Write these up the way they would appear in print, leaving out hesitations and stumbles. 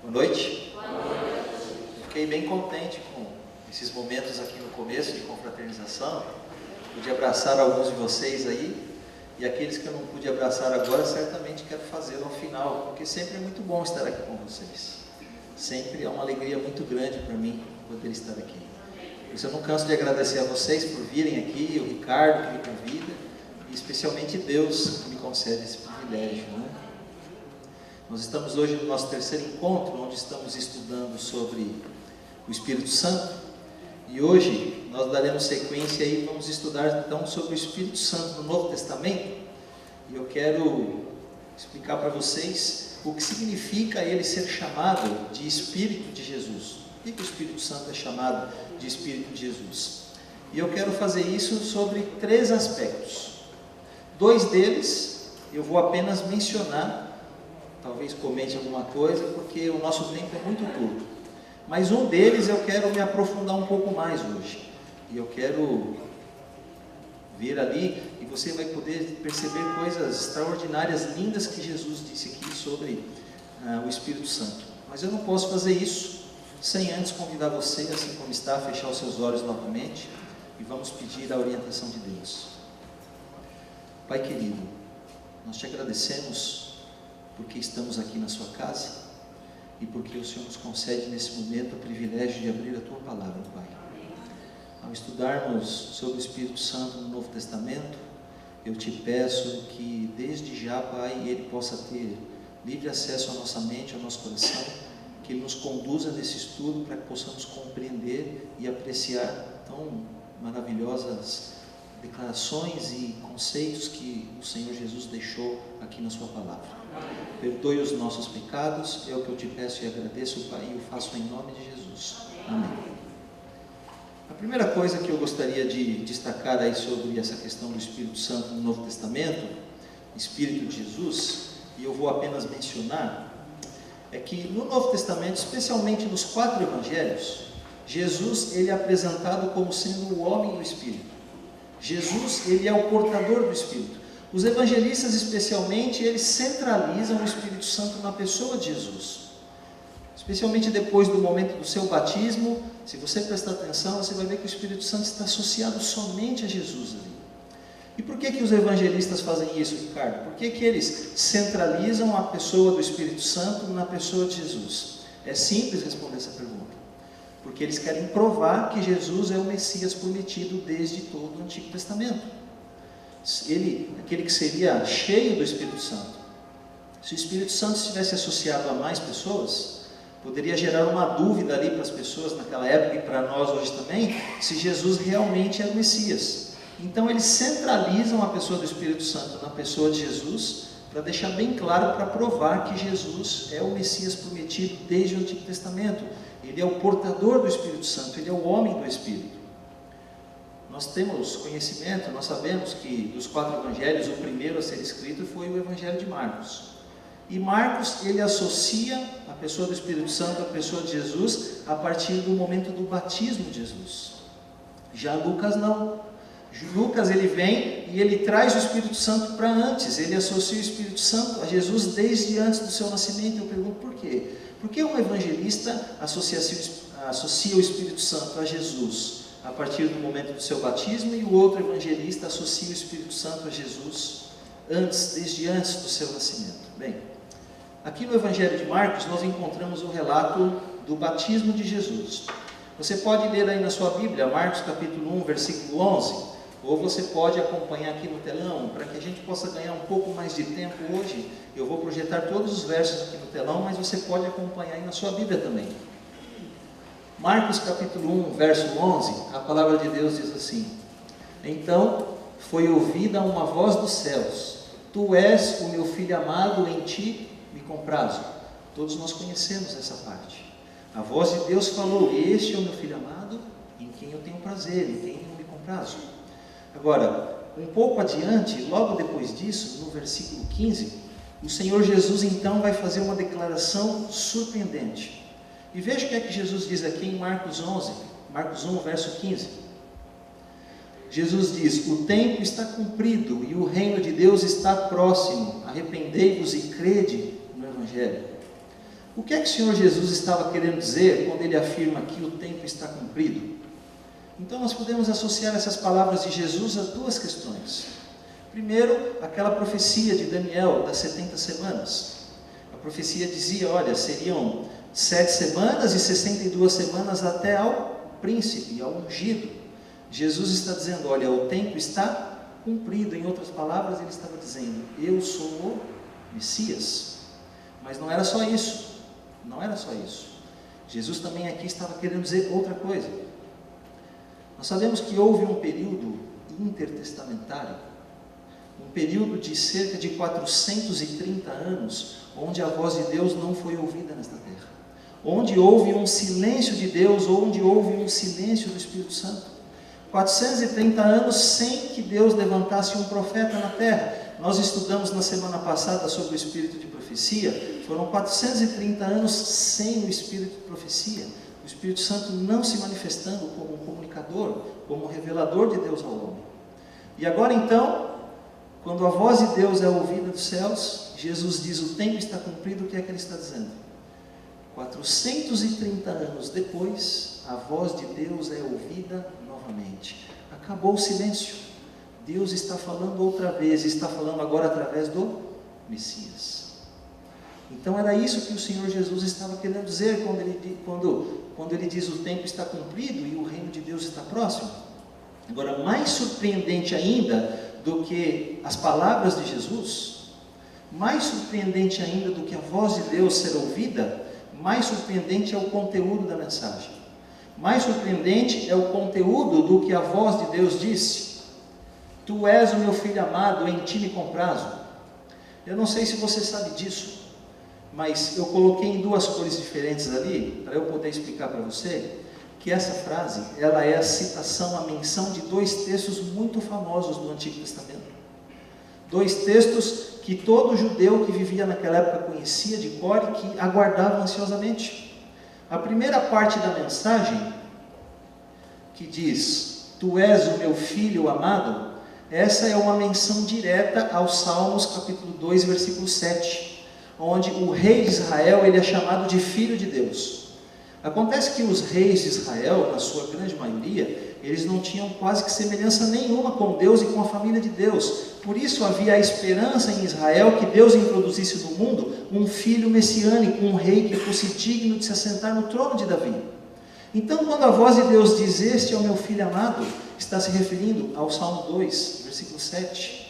Boa noite. Fiquei bem contente com esses momentos aqui no começo de confraternização. Pude abraçar alguns de vocês aí, e aqueles que eu não pude abraçar agora, certamente quero fazê-lo ao final, porque sempre é muito bom estar aqui com vocês. Sempre é uma alegria muito grande para mim poder estar aqui. Por isso eu não canso de agradecer a vocês por virem aqui, o Ricardo que me convida, e especialmente Deus que me concede esse privilégio, né? Nós estamos hoje no nosso terceiro encontro, onde estamos estudando sobre o Espírito Santo, e hoje nós daremos sequência e vamos estudar então sobre o Espírito Santo no Novo Testamento, e eu quero explicar para vocês o que significa ele ser chamado de Espírito de Jesus. Por que o Espírito Santo é chamado de Espírito de Jesus? E eu quero fazer isso sobre 3 aspectos. 2 deles eu vou apenas mencionar, talvez comente alguma coisa, porque o nosso tempo é muito curto. Mas um deles eu quero me aprofundar um pouco mais hoje. E eu quero ver ali, e você vai poder perceber coisas extraordinárias, lindas que Jesus disse aqui sobre o Espírito Santo. Mas eu não posso fazer isso sem antes convidar você, assim como está, a fechar os seus olhos novamente e vamos pedir a orientação de Deus. Pai querido, nós te agradecemos porque estamos aqui na sua casa e porque o Senhor nos concede nesse momento o privilégio de abrir a tua palavra, Pai. Ao estudarmos sobre o Espírito Santo no Novo Testamento, eu te peço que desde já, Pai, ele possa ter livre acesso à nossa mente, ao nosso coração, que ele nos conduza nesse estudo para que possamos compreender e apreciar tão maravilhosas declarações e conceitos que o Senhor Jesus deixou aqui na sua palavra. Perdoe os nossos pecados, é o que eu te peço e agradeço, Pai, e o faço em nome de Jesus. Amém. A primeira coisa que eu gostaria de destacar aí sobre essa questão do Espírito Santo no Novo Testamento, Espírito de Jesus, e eu vou apenas mencionar, é que no Novo Testamento, especialmente nos 4 evangelhos, Jesus ele é apresentado como sendo o homem do Espírito. Jesus ele é o portador do Espírito. Os evangelistas especialmente, eles centralizam o Espírito Santo na pessoa de Jesus. Especialmente depois do momento do seu batismo, se você prestar atenção, você vai ver que o Espírito Santo está associado somente a Jesus ali. E por que os evangelistas fazem isso, Ricardo? Por que eles centralizam a pessoa do Espírito Santo na pessoa de Jesus? É simples responder essa pergunta. Porque eles querem provar que Jesus é o Messias prometido desde todo o Antigo Testamento. Ele, aquele que seria cheio do Espírito Santo. Se o Espírito Santo estivesse associado a mais pessoas, poderia gerar uma dúvida ali para as pessoas naquela época e para nós hoje também, se Jesus realmente é o Messias. Então eles centralizam a pessoa do Espírito Santo na pessoa de Jesus, para deixar bem claro, para provar que Jesus é o Messias prometido desde o Antigo Testamento. Ele é o portador do Espírito Santo, ele é o homem do Espírito. Nós temos conhecimento, nós sabemos que dos 4 evangelhos, o primeiro a ser escrito foi o Evangelho de Marcos. E Marcos, ele associa a pessoa do Espírito Santo à pessoa de Jesus a partir do momento do batismo de Jesus. Já Lucas não. Lucas ele vem e ele traz o Espírito Santo para antes, ele associa o Espírito Santo a Jesus desde antes do seu nascimento. Eu pergunto por quê? Por que um evangelista associa o Espírito Santo a Jesus a partir do momento do seu batismo e o outro evangelista associa o Espírito Santo a Jesus desde antes do seu nascimento? Bem, aqui no Evangelho de Marcos nós encontramos o relato do batismo de Jesus. Você pode ler aí na sua Bíblia, Marcos capítulo 1, versículo 11, ou você pode acompanhar aqui no telão, para que a gente possa ganhar um pouco mais de tempo hoje. Eu vou projetar todos os versos aqui no telão, mas você pode acompanhar aí na sua Bíblia também. Marcos capítulo 1, verso 11, a palavra de Deus diz assim: Então foi ouvida uma voz dos céus: Tu és o meu filho amado, em ti me comprazo. Todos nós conhecemos essa parte. A voz de Deus falou: Este é o meu filho amado, em quem eu tenho prazer, em quem eu me comprazo. Agora, um pouco adiante, logo depois disso, no versículo 15, o Senhor Jesus então vai fazer uma declaração surpreendente. E veja o que é que Jesus diz aqui em Marcos 1, verso 15. Jesus diz: O tempo está cumprido e o reino de Deus está próximo. Arrependei-vos e crede no Evangelho. O que é que o Senhor Jesus estava querendo dizer quando ele afirma que o tempo está cumprido? Então nós podemos associar essas palavras de Jesus a duas questões. Primeiro, aquela profecia de Daniel das 70 semanas. A profecia dizia, olha, seriam 7 semanas e 62 semanas até ao príncipe, ao ungido. Jesus está dizendo, olha, o tempo está cumprido. Em outras palavras, ele estava dizendo, eu sou o Messias. Mas não era só isso. Não era só isso. Jesus também aqui estava querendo dizer outra coisa. Nós sabemos que houve um período intertestamentário, um período de cerca de 430 anos, onde a voz de Deus não foi ouvida nesta terra. Onde houve um silêncio de Deus, onde houve um silêncio do Espírito Santo. 430 anos sem que Deus levantasse um profeta na terra. Nós estudamos na semana passada sobre o espírito de profecia. Foram 430 anos sem o espírito de profecia. O Espírito Santo não se manifestando como um comunicador, como um revelador de Deus ao homem. E agora então, quando a voz de Deus é ouvida dos céus, Jesus diz, o tempo está cumprido, o que é que ele está dizendo? 430 anos depois, a voz de Deus é ouvida novamente. Acabou o silêncio. Deus está falando outra vez, está falando agora através do Messias. Então era isso que o Senhor Jesus estava querendo dizer quando ele diz o tempo está cumprido e o reino de Deus está próximo. Agora, mais surpreendente ainda do que as palavras de Jesus, mais surpreendente ainda do que a voz de Deus ser ouvida, mais surpreendente é o conteúdo da mensagem. Mais surpreendente é o conteúdo do que a voz de Deus disse. Tu és o meu filho amado, em ti me comprazo. Eu não sei se você sabe disso, mas eu coloquei em duas cores diferentes ali, para eu poder explicar para você, que essa frase, ela é a citação, a menção de dois textos muito famosos do Antigo Testamento. Dois textos que todo judeu que vivia naquela época conhecia de cor e que aguardava ansiosamente. A primeira parte da mensagem, que diz, tu és o meu filho amado, essa é uma menção direta aos Salmos capítulo 2, versículo 7, onde o rei de Israel, ele é chamado de filho de Deus. Acontece que os reis de Israel, na sua grande maioria, eles não tinham quase que semelhança nenhuma com Deus e com a família de Deus. Por isso havia a esperança em Israel que Deus introduzisse no mundo um filho messiânico, um rei que fosse digno de se assentar no trono de Davi. Então, quando a voz de Deus diz, este é o meu filho amado, está se referindo ao Salmo 2, versículo 7.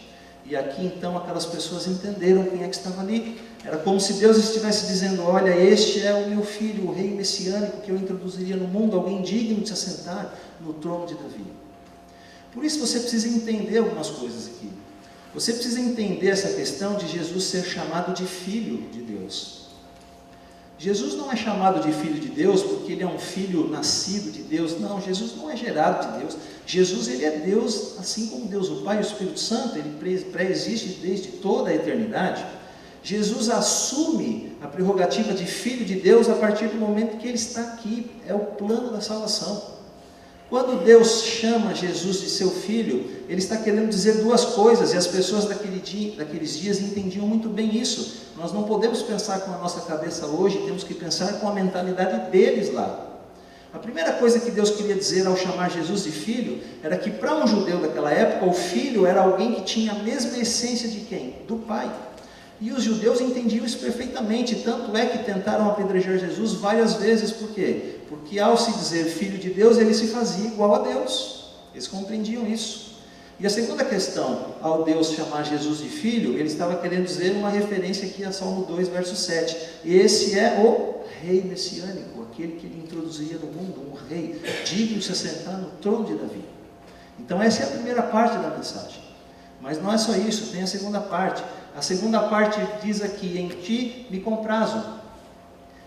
E aqui então aquelas pessoas entenderam quem é que estava ali. Era como se Deus estivesse dizendo, olha, este é o meu filho, o rei messiânico que eu introduziria no mundo, alguém digno de se assentar no trono de Davi. Por isso você precisa entender algumas coisas aqui. Você precisa entender essa questão de Jesus ser chamado de filho de Deus. Jesus não é chamado de filho de Deus porque ele é um filho nascido de Deus. Não, Jesus não é gerado de Deus. Jesus, ele é Deus, assim como Deus o Pai e o Espírito Santo, ele pré-existe desde toda a eternidade. Jesus assume a prerrogativa de filho de Deus a partir do momento que ele está aqui. É o plano da salvação. Quando Deus chama Jesus de seu filho, ele está querendo dizer duas coisas, e as pessoas daqueles dias entendiam muito bem isso. Nós não podemos pensar com a nossa cabeça hoje, temos que pensar com a mentalidade deles lá. A primeira coisa que Deus queria dizer ao chamar Jesus de filho, era que para um judeu daquela época, o filho era alguém que tinha a mesma essência de quem? Do pai. E os judeus entendiam isso perfeitamente, tanto é que tentaram apedrejar Jesus várias vezes. Por quê? Porque ao se dizer filho de Deus, ele se fazia igual a Deus. Eles compreendiam isso. E a segunda questão, ao Deus chamar Jesus de filho, ele estava querendo dizer uma referência aqui a Salmo 2, verso 7. Esse é o rei messiânico, aquele que ele introduziria no mundo, um rei digno de se assentar no trono de Davi. Então essa é a primeira parte da mensagem. Mas não é só isso, tem a segunda parte. A segunda parte diz aqui, em ti me comprazo.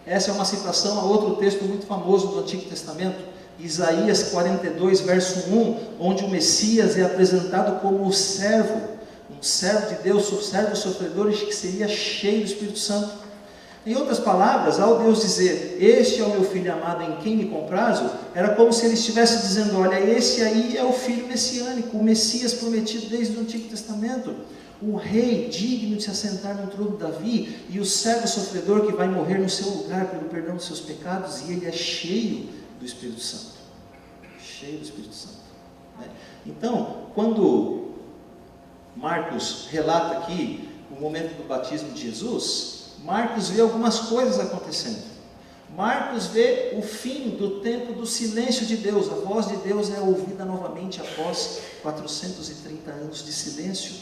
Essa é uma citação a outro texto muito famoso do Antigo Testamento, Isaías 42, verso 1, onde o Messias é apresentado como o servo, um servo de Deus, um servo sofredor que seria cheio do Espírito Santo. Em outras palavras, ao Deus dizer, este é o meu filho amado em quem me comprazo, era como se ele estivesse dizendo, olha, esse aí é o filho messiânico, o Messias prometido desde o Antigo Testamento. o rei digno de se assentar no trono de Davi, e o servo sofredor que vai morrer no seu lugar pelo perdão dos seus pecados, e ele é cheio do Espírito Santo. Cheio do Espírito Santo. Né? Então, quando Marcos relata aqui o momento do batismo de Jesus, Marcos vê algumas coisas acontecendo. Marcos vê o fim do tempo do silêncio de Deus. A voz de Deus é ouvida novamente após 430 anos de silêncio.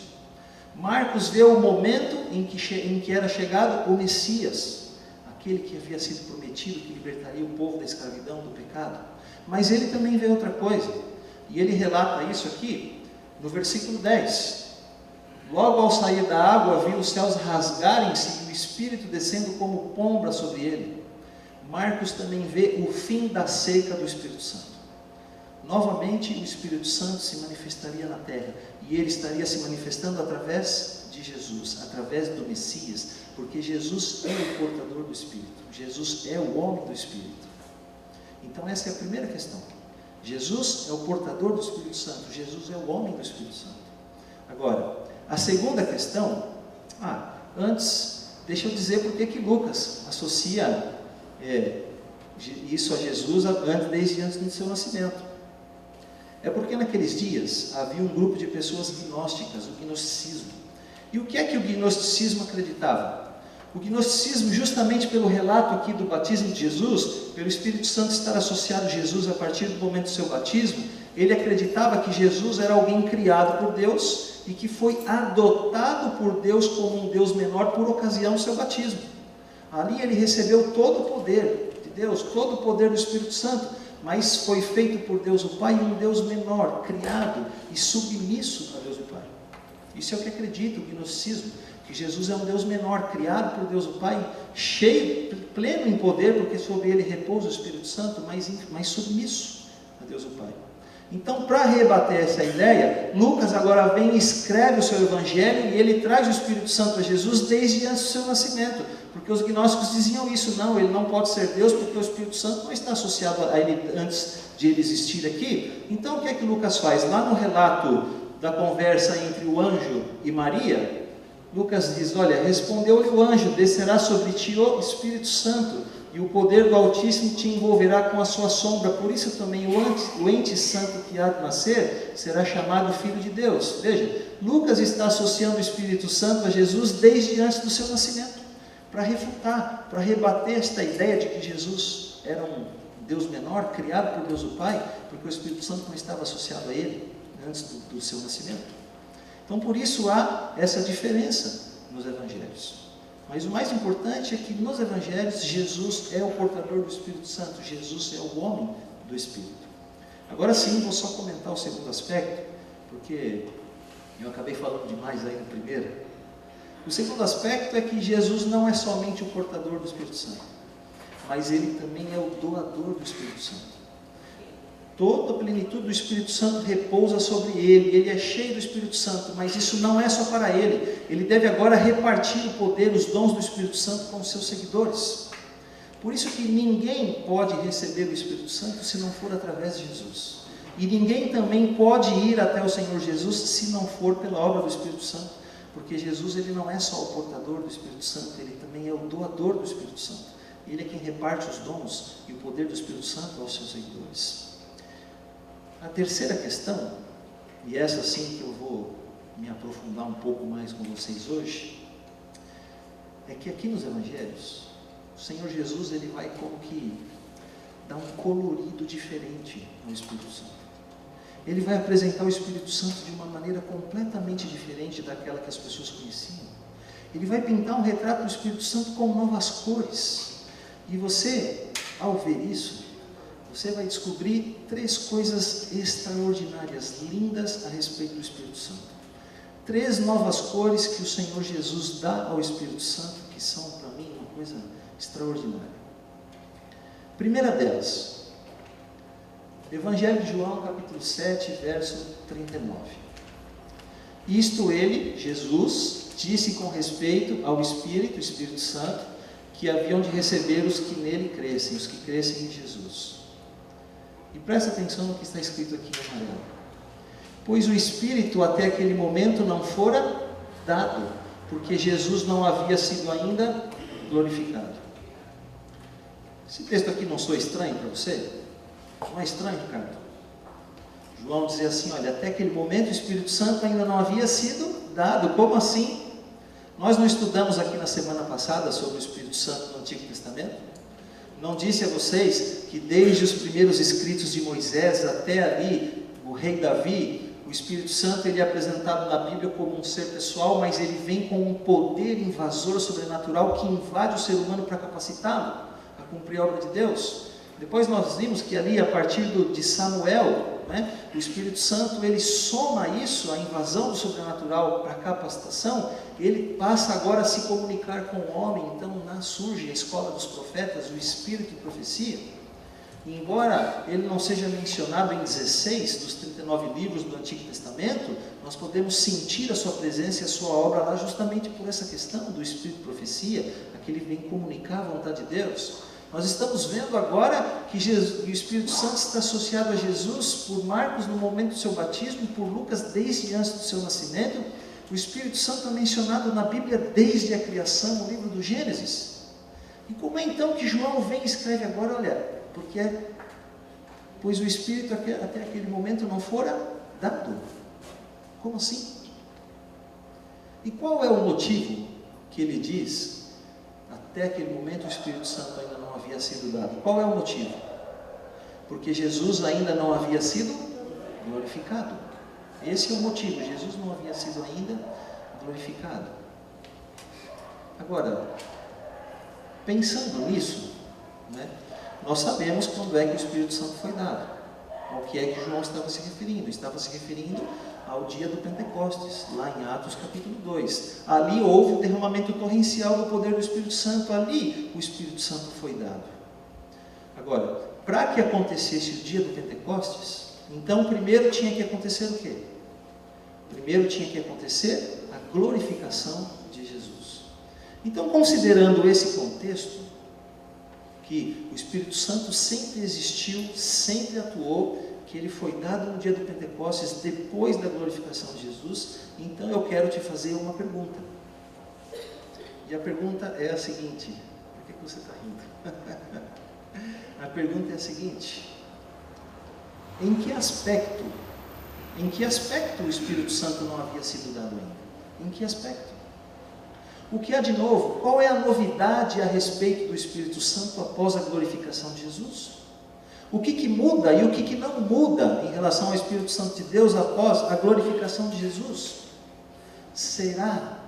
Marcos vê o momento em que era chegado o Messias, aquele que havia sido prometido, que libertaria o povo da escravidão, do pecado. Mas ele também vê outra coisa, e ele relata isso aqui no versículo 10. Logo ao sair da água, viu os céus rasgarem-se e o Espírito descendo como pomba sobre ele. Marcos também vê o fim da seca do Espírito Santo. Novamente o Espírito Santo se manifestaria na terra, e ele estaria se manifestando através de Jesus, através do Messias, porque Jesus é o portador do Espírito, Jesus é o homem do Espírito. Então essa é a primeira questão. Jesus é o portador do Espírito Santo, Jesus é o homem do Espírito Santo. Agora, a segunda questão, antes, deixa eu dizer por que Lucas associa isso a Jesus desde antes do seu nascimento. É porque naqueles dias havia um grupo de pessoas gnósticas, o gnosticismo. E o que é que o gnosticismo acreditava? O gnosticismo, justamente pelo relato aqui do batismo de Jesus, pelo Espírito Santo estar associado a Jesus a partir do momento do seu batismo, ele acreditava que Jesus era alguém criado por Deus e que foi adotado por Deus como um Deus menor por ocasião do seu batismo. Ali ele recebeu todo o poder de Deus, todo o poder do Espírito Santo, mas foi feito por Deus o Pai um Deus menor, criado e submisso a Deus o Pai. Isso é o que acredita o gnosticismo, que Jesus é um Deus menor, criado por Deus o Pai, cheio, pleno em poder, porque sobre ele repousa o Espírito Santo, mas submisso a Deus o Pai. Então, para rebater essa ideia, Lucas agora vem e escreve o seu evangelho, e ele traz o Espírito Santo a Jesus desde antes do seu nascimento, porque os gnósticos diziam isso: não, ele não pode ser Deus, porque o Espírito Santo não está associado a ele antes de ele existir aqui. Então o que é que Lucas faz? Lá no relato da conversa entre o anjo e Maria, Lucas diz: olha, respondeu-lhe o anjo, descerá sobre ti o Espírito Santo, e o poder do Altíssimo te envolverá com a sua sombra, por isso também o ente santo que há de nascer será chamado Filho de Deus. Veja, Lucas está associando o Espírito Santo a Jesus desde antes do seu nascimento, para refutar, para rebater esta ideia de que Jesus era um Deus menor, criado por Deus o Pai, porque o Espírito Santo não estava associado a ele antes do seu nascimento. Então por isso há essa diferença nos evangelhos. Mas o mais importante é que nos evangelhos Jesus é o portador do Espírito Santo, Jesus é o homem do Espírito. Agora sim, vou só comentar o segundo aspecto, porque eu acabei falando demais aí no primeiro. O segundo aspecto é que Jesus não é somente o portador do Espírito Santo, mas ele também é o doador do Espírito Santo. Toda a plenitude do Espírito Santo repousa sobre ele é cheio do Espírito Santo, mas isso não é só para ele deve agora repartir o poder, os dons do Espírito Santo com os seus seguidores. Por isso que ninguém pode receber o Espírito Santo se não for através de Jesus, e ninguém também pode ir até o Senhor Jesus se não for pela obra do Espírito Santo, porque Jesus ele não é só o portador do Espírito Santo, ele também é o doador do Espírito Santo, ele é quem reparte os dons e o poder do Espírito Santo aos seus seguidores. A terceira questão, e essa sim que eu vou me aprofundar um pouco mais com vocês hoje, é que aqui nos evangelhos, o Senhor Jesus ele vai como que dar um colorido diferente ao Espírito Santo. Ele vai apresentar o Espírito Santo de uma maneira completamente diferente daquela que as pessoas conheciam. Ele vai pintar um retrato do Espírito Santo com novas cores. E você, ao ver isso, você vai descobrir 3 coisas extraordinárias, lindas a respeito do Espírito Santo. 3 novas cores que o Senhor Jesus dá ao Espírito Santo, que são para mim uma coisa extraordinária. Primeira delas, Evangelho de João, capítulo 7, verso 39. Isto ele, Jesus, disse com respeito ao Espírito, o Espírito Santo, que haviam de receber os que nele crescem, os que crescem em Jesus. E presta atenção no que está escrito aqui em amarelo. Pois o Espírito até aquele momento não fora dado, porque Jesus não havia sido ainda glorificado. Esse texto aqui não soa estranho para você? Não é estranho, Ricardo? João dizia assim, olha, até aquele momento o Espírito Santo ainda não havia sido dado. Como assim? Nós não estudamos aqui na semana passada sobre o Espírito Santo no Antigo Testamento? Não disse a vocês que desde os primeiros escritos de Moisés até ali, o rei Davi, o Espírito Santo ele é apresentado na Bíblia como um ser pessoal, mas ele vem com um poder invasor sobrenatural que invade o ser humano para capacitá-lo a cumprir a obra de Deus. Depois nós vimos que ali, a partir de Samuel, o Espírito Santo ele soma isso, a invasão do sobrenatural para a capacitação, ele passa agora a se comunicar com o homem. Então surge a escola dos profetas, o Espírito de profecia. E embora ele não seja mencionado em 16 dos 39 livros do Antigo Testamento, nós podemos sentir a sua presença e a sua obra lá justamente por essa questão do Espírito de profecia, aquele que vem comunicar a vontade de Deus. Nós estamos vendo agora que o Espírito Santo está associado a Jesus por Marcos no momento do seu batismo, por Lucas desde antes do seu nascimento. O Espírito Santo é mencionado na Bíblia desde a criação, no livro do Gênesis. E como é então que João vem e escreve agora, olha, pois o Espírito até aquele momento não fora dado. Como assim? E qual é o motivo que ele diz, até aquele momento o Espírito Santo ainda não havia sido dado? Qual é o motivo? Porque Jesus ainda não havia sido glorificado. Esse é o motivo, Jesus não havia sido ainda glorificado. Agora, pensando nisso, nós sabemos quando é que o Espírito Santo foi dado. Ao que é que João estava se referindo? Estava se referindo ao dia do Pentecostes, lá em Atos capítulo 2. Ali houve o derramamento torrencial do poder do Espírito Santo, ali o Espírito Santo foi dado. Agora, para que acontecesse o dia do Pentecostes, então primeiro tinha que acontecer o quê? Primeiro tinha que acontecer a glorificação de Jesus. Então, considerando esse contexto, que o Espírito Santo sempre existiu, sempre atuou, que ele foi dado no dia do Pentecostes, depois da glorificação de Jesus, então eu quero te fazer uma pergunta. E a pergunta é a seguinte, por que você está rindo? A pergunta é a seguinte, em que aspecto o Espírito Santo não havia sido dado ainda? Em que aspecto? O que há de novo? Qual é a novidade a respeito do Espírito Santo após a glorificação de Jesus? O que muda e o que não muda em relação ao Espírito Santo de Deus após a glorificação de Jesus? Será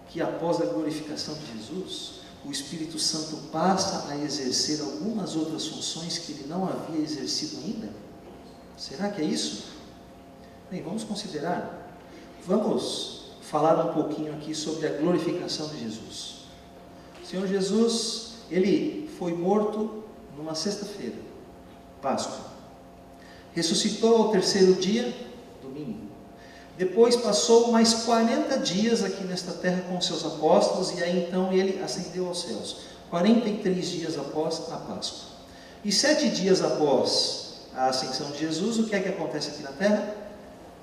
que após a glorificação de Jesus, o Espírito Santo passa a exercer algumas outras funções que ele não havia exercido ainda? Será que é isso? Bem, vamos considerar. Vamos falar um pouquinho aqui sobre a glorificação de Jesus. O Senhor Jesus, ele foi morto numa sexta-feira, Páscoa. Ressuscitou ao terceiro dia, domingo. Depois passou mais 40 dias aqui nesta terra com seus apóstolos, e aí então ele ascendeu aos céus. 43 dias após a Páscoa. E 7 dias após a ascensão de Jesus, o que é que acontece aqui na terra?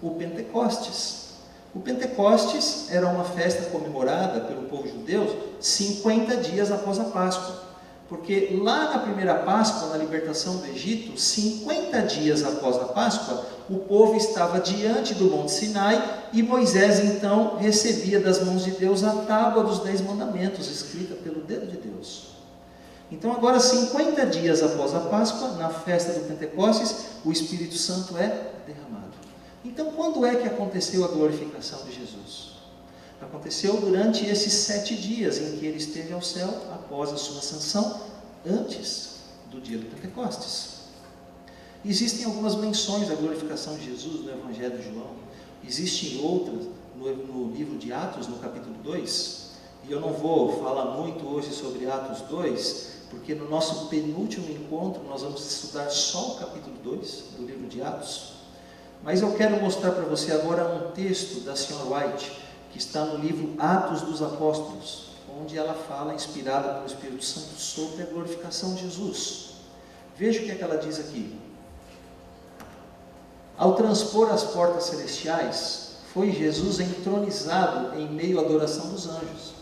O Pentecostes. O Pentecostes era uma festa comemorada pelo povo judeu 50 dias após a Páscoa. Porque lá na primeira Páscoa, na libertação do Egito, 50 dias após a Páscoa, o povo estava diante do Monte Sinai e Moisés então recebia das mãos de Deus a tábua dos 10 mandamentos, escrita pelo dedo de Deus. Então agora 50 dias após a Páscoa, na festa do Pentecostes, o Espírito Santo é derramado. Então quando é que aconteceu a glorificação de Jesus? Aconteceu durante esses 7 dias em que ele esteve ao céu após a sua ascensão, antes do dia do Pentecostes. Existem algumas menções da glorificação de Jesus no Evangelho de João. Existem outras no livro de Atos, no capítulo 2. E eu não vou falar muito hoje sobre Atos 2, porque no nosso penúltimo encontro nós vamos estudar só o capítulo 2 do livro de Atos. Mas eu quero mostrar para você agora um texto da Sra. White, que está no livro Atos dos Apóstolos, onde ela fala, inspirada pelo Espírito Santo, sobre a glorificação de Jesus. Veja o que é que ela diz aqui. Ao transpor as portas celestiais, foi Jesus entronizado em meio à adoração dos anjos.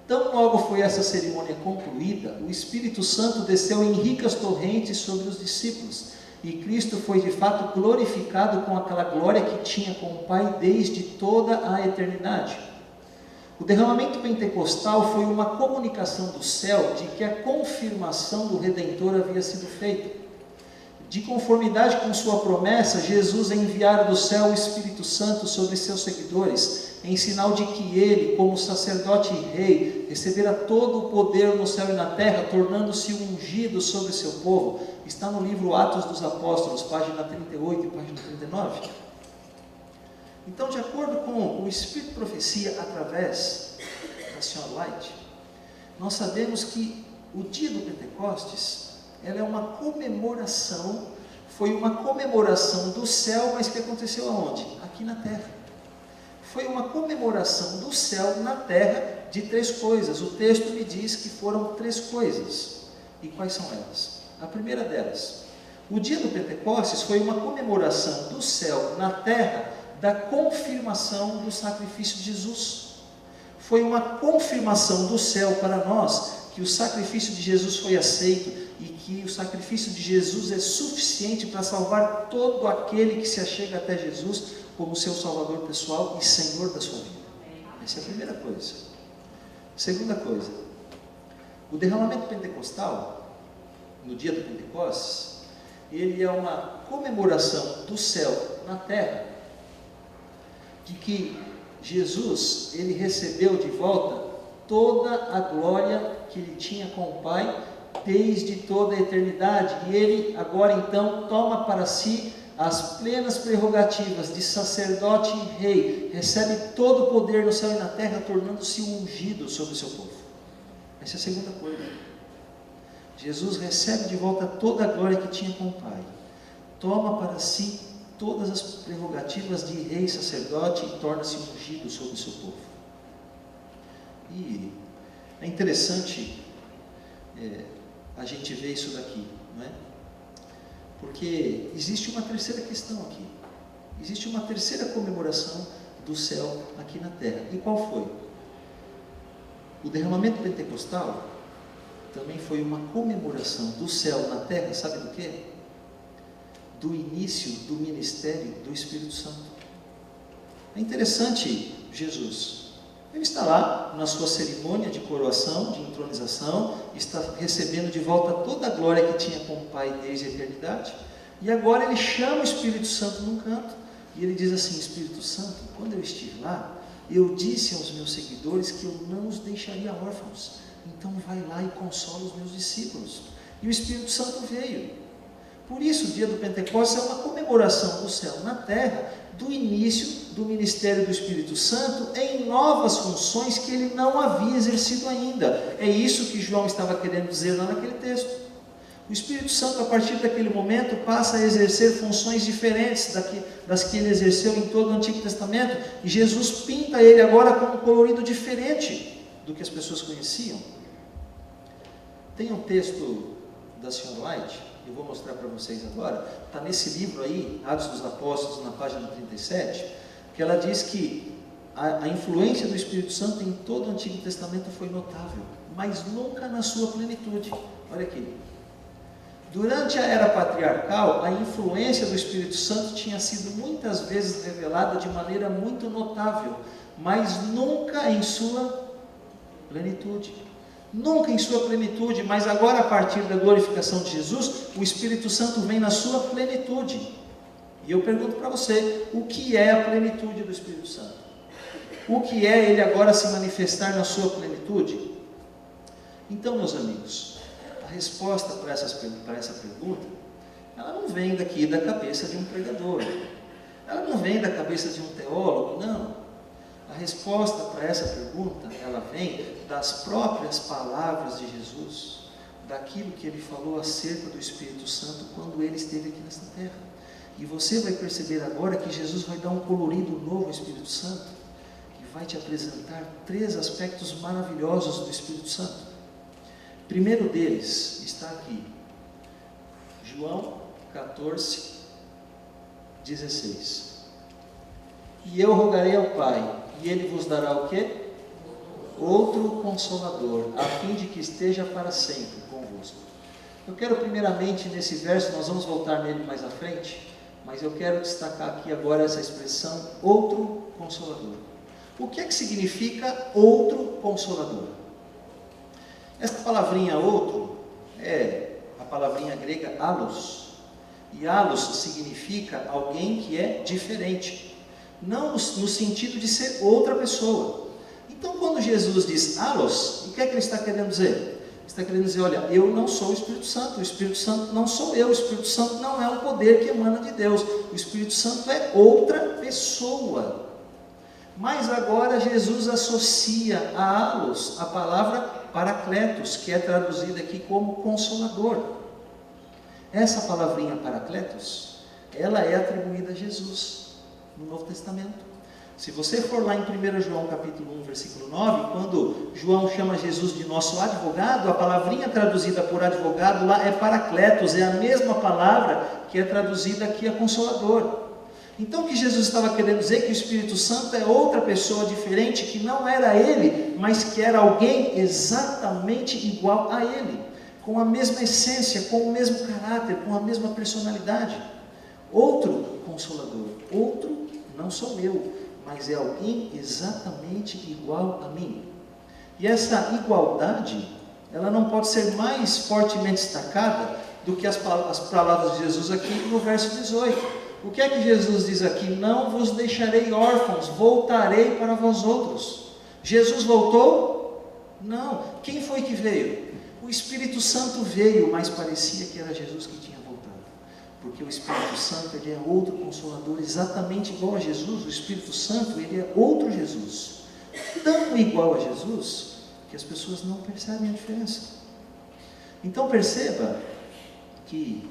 Tão logo foi essa cerimônia concluída, o Espírito Santo desceu em ricas torrentes sobre os discípulos, e Cristo foi de fato glorificado com aquela glória que tinha com o Pai desde toda a eternidade. O derramamento pentecostal foi uma comunicação do céu de que a confirmação do Redentor havia sido feita. De conformidade com sua promessa, Jesus enviara do céu o Espírito Santo sobre seus seguidores, em sinal de que ele, como sacerdote e rei, recebera todo o poder no céu e na terra, tornando-se ungido sobre seu povo. Está no livro Atos dos Apóstolos, página 38 e página 39. Então, de acordo com o Espírito de Profecia, através da Sra. White, nós sabemos que o dia do Pentecostes, ela é uma comemoração, foi uma comemoração do céu, mas que aconteceu aonde? Aqui na terra. Foi uma comemoração do céu na terra de 3 coisas. O texto me diz que foram 3 coisas. E quais são elas? A primeira delas, o dia do Pentecostes foi uma comemoração do céu na terra da confirmação do sacrifício de Jesus. Foi uma confirmação do céu para nós que o sacrifício de Jesus foi aceito e que o sacrifício de Jesus é suficiente para salvar todo aquele que se achega até Jesus como seu Salvador pessoal e Senhor da sua vida. Essa é a primeira coisa. Segunda coisa, o derramamento pentecostal, no dia do Pentecostes, ele é uma comemoração do céu na terra, de que Jesus, ele recebeu de volta toda a glória que ele tinha com o Pai desde toda a eternidade, e ele agora então toma para si as plenas prerrogativas de sacerdote e rei, recebe todo o poder no céu e na terra, tornando-se ungido sobre o seu povo. Essa é a segunda coisa. Jesus recebe de volta toda a glória que tinha com o Pai, toma para si todas as prerrogativas de rei e sacerdote e torna-se ungido sobre o seu povo. E é interessante a gente ver isso daqui, não é? Porque existe uma terceira questão aqui. Existe uma terceira comemoração do céu aqui na terra. E qual foi? O derramamento pentecostal também foi uma comemoração do céu na terra, sabe do quê? Do início do ministério do Espírito Santo. É interessante, Jesus, ele está lá na sua cerimônia de coroação, de entronização, está recebendo de volta toda a glória que tinha com o Pai desde a eternidade, e agora ele chama o Espírito Santo num canto, e ele diz assim: Espírito Santo, quando eu estive lá, eu disse aos meus seguidores que eu não os deixaria órfãos, então vai lá e consola os meus discípulos. E o Espírito Santo veio. Por isso, o dia do Pentecostes é uma comemoração do céu na terra, do início do ministério do Espírito Santo em novas funções que ele não havia exercido ainda. É isso que João estava querendo dizer lá naquele texto. O Espírito Santo, a partir daquele momento, passa a exercer funções diferentes das que ele exerceu em todo o Antigo Testamento, e Jesus pinta ele agora com um colorido diferente do que as pessoas conheciam. Tem um texto da Sra. White, eu vou mostrar para vocês agora, está nesse livro aí, Atos dos Apóstolos, na página 37, que ela diz que a influência do Espírito Santo em todo o Antigo Testamento foi notável, mas nunca na sua plenitude. Olha aqui. Durante a era patriarcal, a influência do Espírito Santo tinha sido muitas vezes revelada de maneira muito notável, mas nunca em sua plenitude. Nunca em sua plenitude, mas agora, a partir da glorificação de Jesus, o Espírito Santo vem na sua plenitude. E eu pergunto para você, o que é a plenitude do Espírito Santo? O que é ele agora se manifestar na sua plenitude? Então, meus amigos, a resposta para essa pergunta, ela não vem daqui da cabeça de um pregador, ela não vem da cabeça de um teólogo, não. A resposta para essa pergunta, ela vem das próprias palavras de Jesus, daquilo que ele falou acerca do Espírito Santo quando ele esteve aqui nesta terra. E você vai perceber agora que Jesus vai dar um colorido novo ao Espírito Santo, que vai te apresentar 3 aspectos maravilhosos do Espírito Santo. O primeiro deles está aqui, João 14, 16. E eu rogarei ao Pai, e Ele vos dará o quê? Outro Consolador, a fim de que esteja para sempre convosco. Eu quero primeiramente nesse verso, nós vamos voltar nele mais à frente, mas eu quero destacar aqui agora essa expressão, outro Consolador. O que é que significa outro Consolador? Essa palavrinha outro é a palavrinha grega allos, e allos significa alguém que é diferente, não no sentido de ser outra pessoa. Então, quando Jesus diz allos, o que é que ele está querendo dizer? Ele está querendo dizer, olha, eu não sou o Espírito Santo não sou eu, o Espírito Santo não é um poder que emana de Deus, o Espírito Santo é outra pessoa. Mas agora Jesus associa a allos a palavra paracletos, que é traduzida aqui como consolador. Essa palavrinha paracletos, ela é atribuída a Jesus no Novo Testamento. Se você for lá em 1 João capítulo 1, versículo 9, quando João chama Jesus de nosso advogado, a palavrinha traduzida por advogado lá é paracletos, é a mesma palavra que é traduzida aqui a consolador. Então o que Jesus estava querendo dizer é que o Espírito Santo é outra pessoa diferente, que não era ele, mas que era alguém exatamente igual a ele, com a mesma essência, com o mesmo caráter, com a mesma personalidade. Outro Consolador, outro não sou eu, mas é alguém exatamente igual a mim. E essa igualdade, ela não pode ser mais fortemente destacada do que as palavras de Jesus aqui no verso 18. O que é que Jesus diz aqui? Não vos deixarei órfãos, voltarei para vós outros. Jesus voltou? Não. Quem foi que veio? O Espírito Santo veio, mas parecia que era Jesus que tinha voltado. Porque o Espírito Santo, ele é outro Consolador, exatamente igual a Jesus. O Espírito Santo, ele é outro Jesus. Tão igual a Jesus, que as pessoas não percebem a diferença. Então perceba que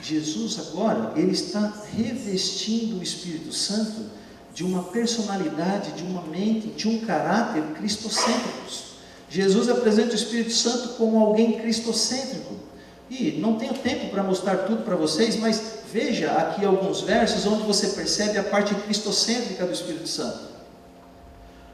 Jesus agora, ele está revestindo o Espírito Santo de uma personalidade, de uma mente, de um caráter cristocêntricos. Jesus apresenta o Espírito Santo como alguém cristocêntrico. E não tenho tempo para mostrar tudo para vocês, mas veja aqui alguns versos onde você percebe a parte cristocêntrica do Espírito Santo.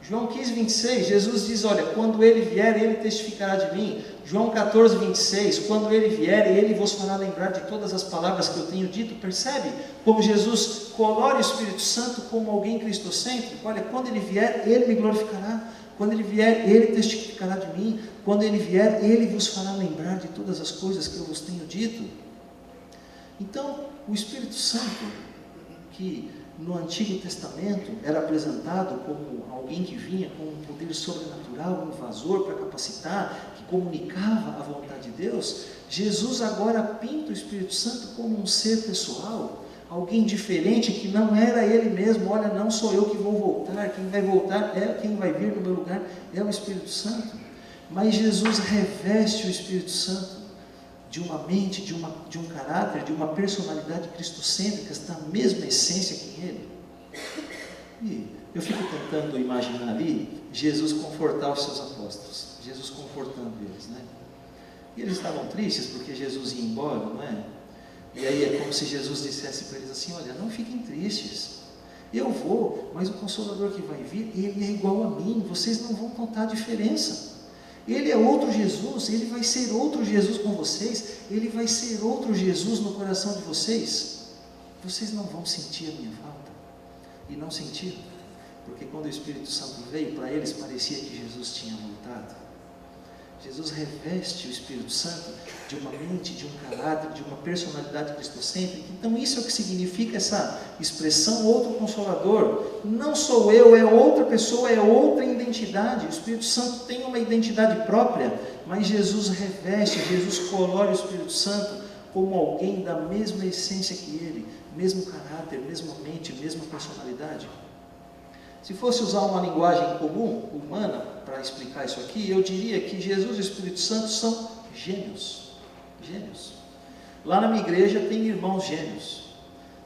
João 15, 26, Jesus diz, olha, quando ele vier, ele testificará de mim. João 14, 26, quando ele vier, ele vos fará lembrar de todas as palavras que eu tenho dito. Percebe como Jesus colore o Espírito Santo como alguém cristocêntrico? Olha, quando ele vier, ele me glorificará. Quando ele vier, ele testificará de mim. Quando ele vier, ele vos fará lembrar de todas as coisas que eu vos tenho dito. Então, o Espírito Santo, que no Antigo Testamento era apresentado como alguém que vinha com um poder sobrenatural, um invasor para capacitar, que comunicava a vontade de Deus, Jesus agora pinta o Espírito Santo como um ser pessoal, alguém diferente que não era ele mesmo. Olha, não sou eu que vou voltar, quem vai voltar quem vai vir no meu lugar é o Espírito Santo. Mas Jesus reveste o Espírito Santo de uma mente, de um caráter, de uma personalidade cristocêntrica, da mesma essência que ele. E eu fico tentando imaginar ali Jesus confortar os seus apóstolos, Jesus confortando eles, né? E eles estavam tristes porque Jesus ia embora, não é? E aí é como se Jesus dissesse para eles assim, olha, não fiquem tristes, eu vou, mas o Consolador que vai vir, ele é igual a mim, vocês não vão notar a diferença. Ele é outro Jesus, ele vai ser outro Jesus com vocês, ele vai ser outro Jesus no coração de vocês. Vocês não vão sentir a minha falta. E não sentiram, porque quando o Espírito Santo veio, para eles parecia que Jesus tinha voltado. Jesus reveste o Espírito Santo de uma mente, de um caráter, de uma personalidade cristocêntrica. Então isso é o que significa essa expressão outro Consolador. Não sou eu, é outra pessoa, é outra identidade. O Espírito Santo tem uma identidade própria, mas Jesus reveste, Jesus colore o Espírito Santo como alguém da mesma essência que ele, mesmo caráter, mesma mente, mesma personalidade. Se fosse usar uma linguagem comum, humana, para explicar isso aqui, eu diria que Jesus e o Espírito Santo são gêmeos. Gêmeos. Lá na minha igreja tem irmãos gêmeos.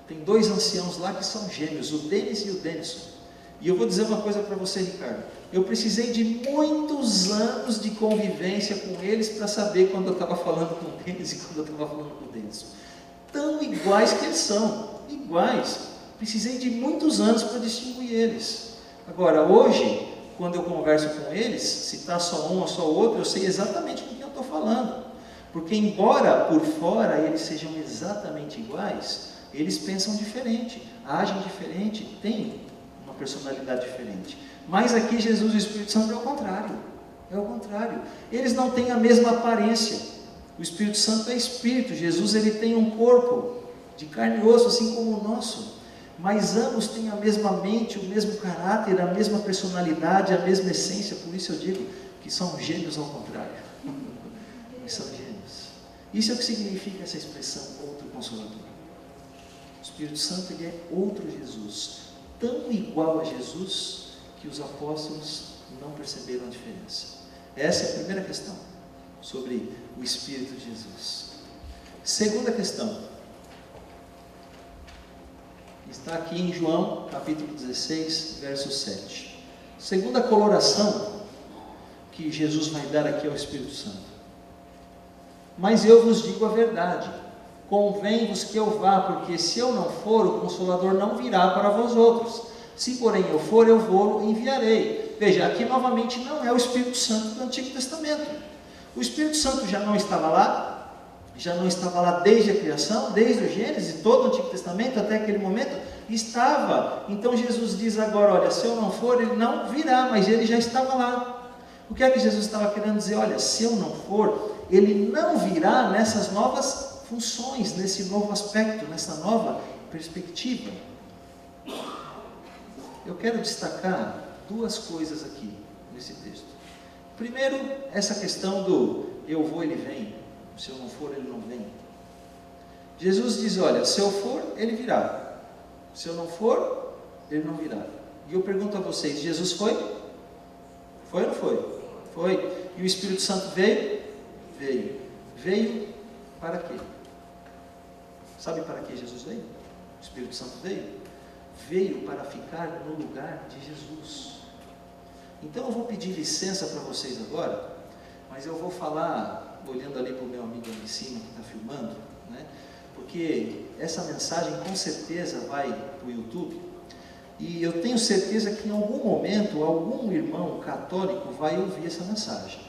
Tem 2 anciãos lá que são gêmeos, o Denis e o Denison. E eu vou dizer uma coisa para você, Ricardo. Eu precisei de muitos anos de convivência com eles para saber quando eu estava falando com o Denis e quando eu estava falando com o Denison. Tão iguais que eles são, iguais. Precisei de muitos anos para distinguir eles. Agora, hoje, quando eu converso com eles, se está só um ou só outro, eu sei exatamente com quem eu estou falando. Porque embora por fora eles sejam exatamente iguais, eles pensam diferente, agem diferente, têm uma personalidade diferente. Mas aqui Jesus e o Espírito Santo é o contrário. É o contrário. Eles não têm a mesma aparência. O Espírito Santo é Espírito. Jesus ele tem um corpo de carne e osso, assim como o nosso. Mas ambos têm a mesma mente, o mesmo caráter, a mesma personalidade, a mesma essência. Por isso eu digo que são gêmeos ao contrário. Eles são gêmeos. Isso é o que significa essa expressão, outro Consolador. O Espírito Santo ele é outro Jesus, tão igual a Jesus que os apóstolos não perceberam a diferença. Essa é a primeira questão sobre o Espírito de Jesus. Segunda questão, está aqui em João, capítulo 16, verso 7. Segunda coloração que Jesus vai dar aqui ao Espírito Santo. Mas eu vos digo a verdade, convém-vos que eu vá, porque se eu não for, o Consolador não virá para vós outros. Se porém eu for, eu vou enviarei. Veja, aqui novamente não é o Espírito Santo do Antigo Testamento. O Espírito Santo já não estava lá, desde a criação, desde o Gênesis, todo o Antigo Testamento, até aquele momento, estava. Então Jesus diz agora, olha, se eu não for, ele não virá, mas ele já estava lá. O que é que Jesus estava querendo dizer? Olha, se eu não for, ele não virá nessas novas funções, nesse novo aspecto, nessa nova perspectiva. Eu quero destacar duas coisas aqui nesse texto. Primeiro, essa questão do eu vou, ele vem. Se eu não for, ele não vem. Jesus diz, olha, se eu for, ele virá. Se eu não for, ele não virá. E eu pergunto a vocês, Jesus foi? Foi ou não foi? Foi. E o Espírito Santo veio? Veio. Veio para quê? Sabe para que Jesus veio? O Espírito Santo veio? Veio para ficar no lugar de Jesus. Então eu vou pedir licença para vocês agora, mas eu vou falar, olhando ali para o meu amigo ali em cima que está filmando, né? Porque essa mensagem com certeza vai para o YouTube, e eu tenho certeza que em algum momento, algum irmão católico vai ouvir essa mensagem.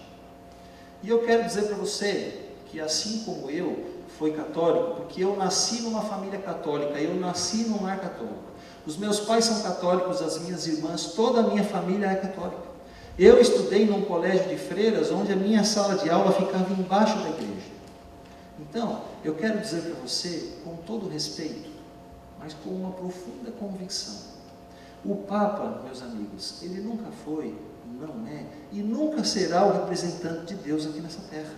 E eu quero dizer para você, que assim como eu, fui católico, porque eu nasci numa família católica, eu nasci num lar católico. Os meus pais são católicos, as minhas irmãs, toda a minha família é católica. Eu estudei num colégio de freiras, onde a minha sala de aula ficava embaixo da igreja. Então, eu quero dizer para você, com todo respeito, mas com uma profunda convicção, o Papa, meus amigos, ele nunca foi, não é, e nunca será o representante de Deus aqui nessa terra.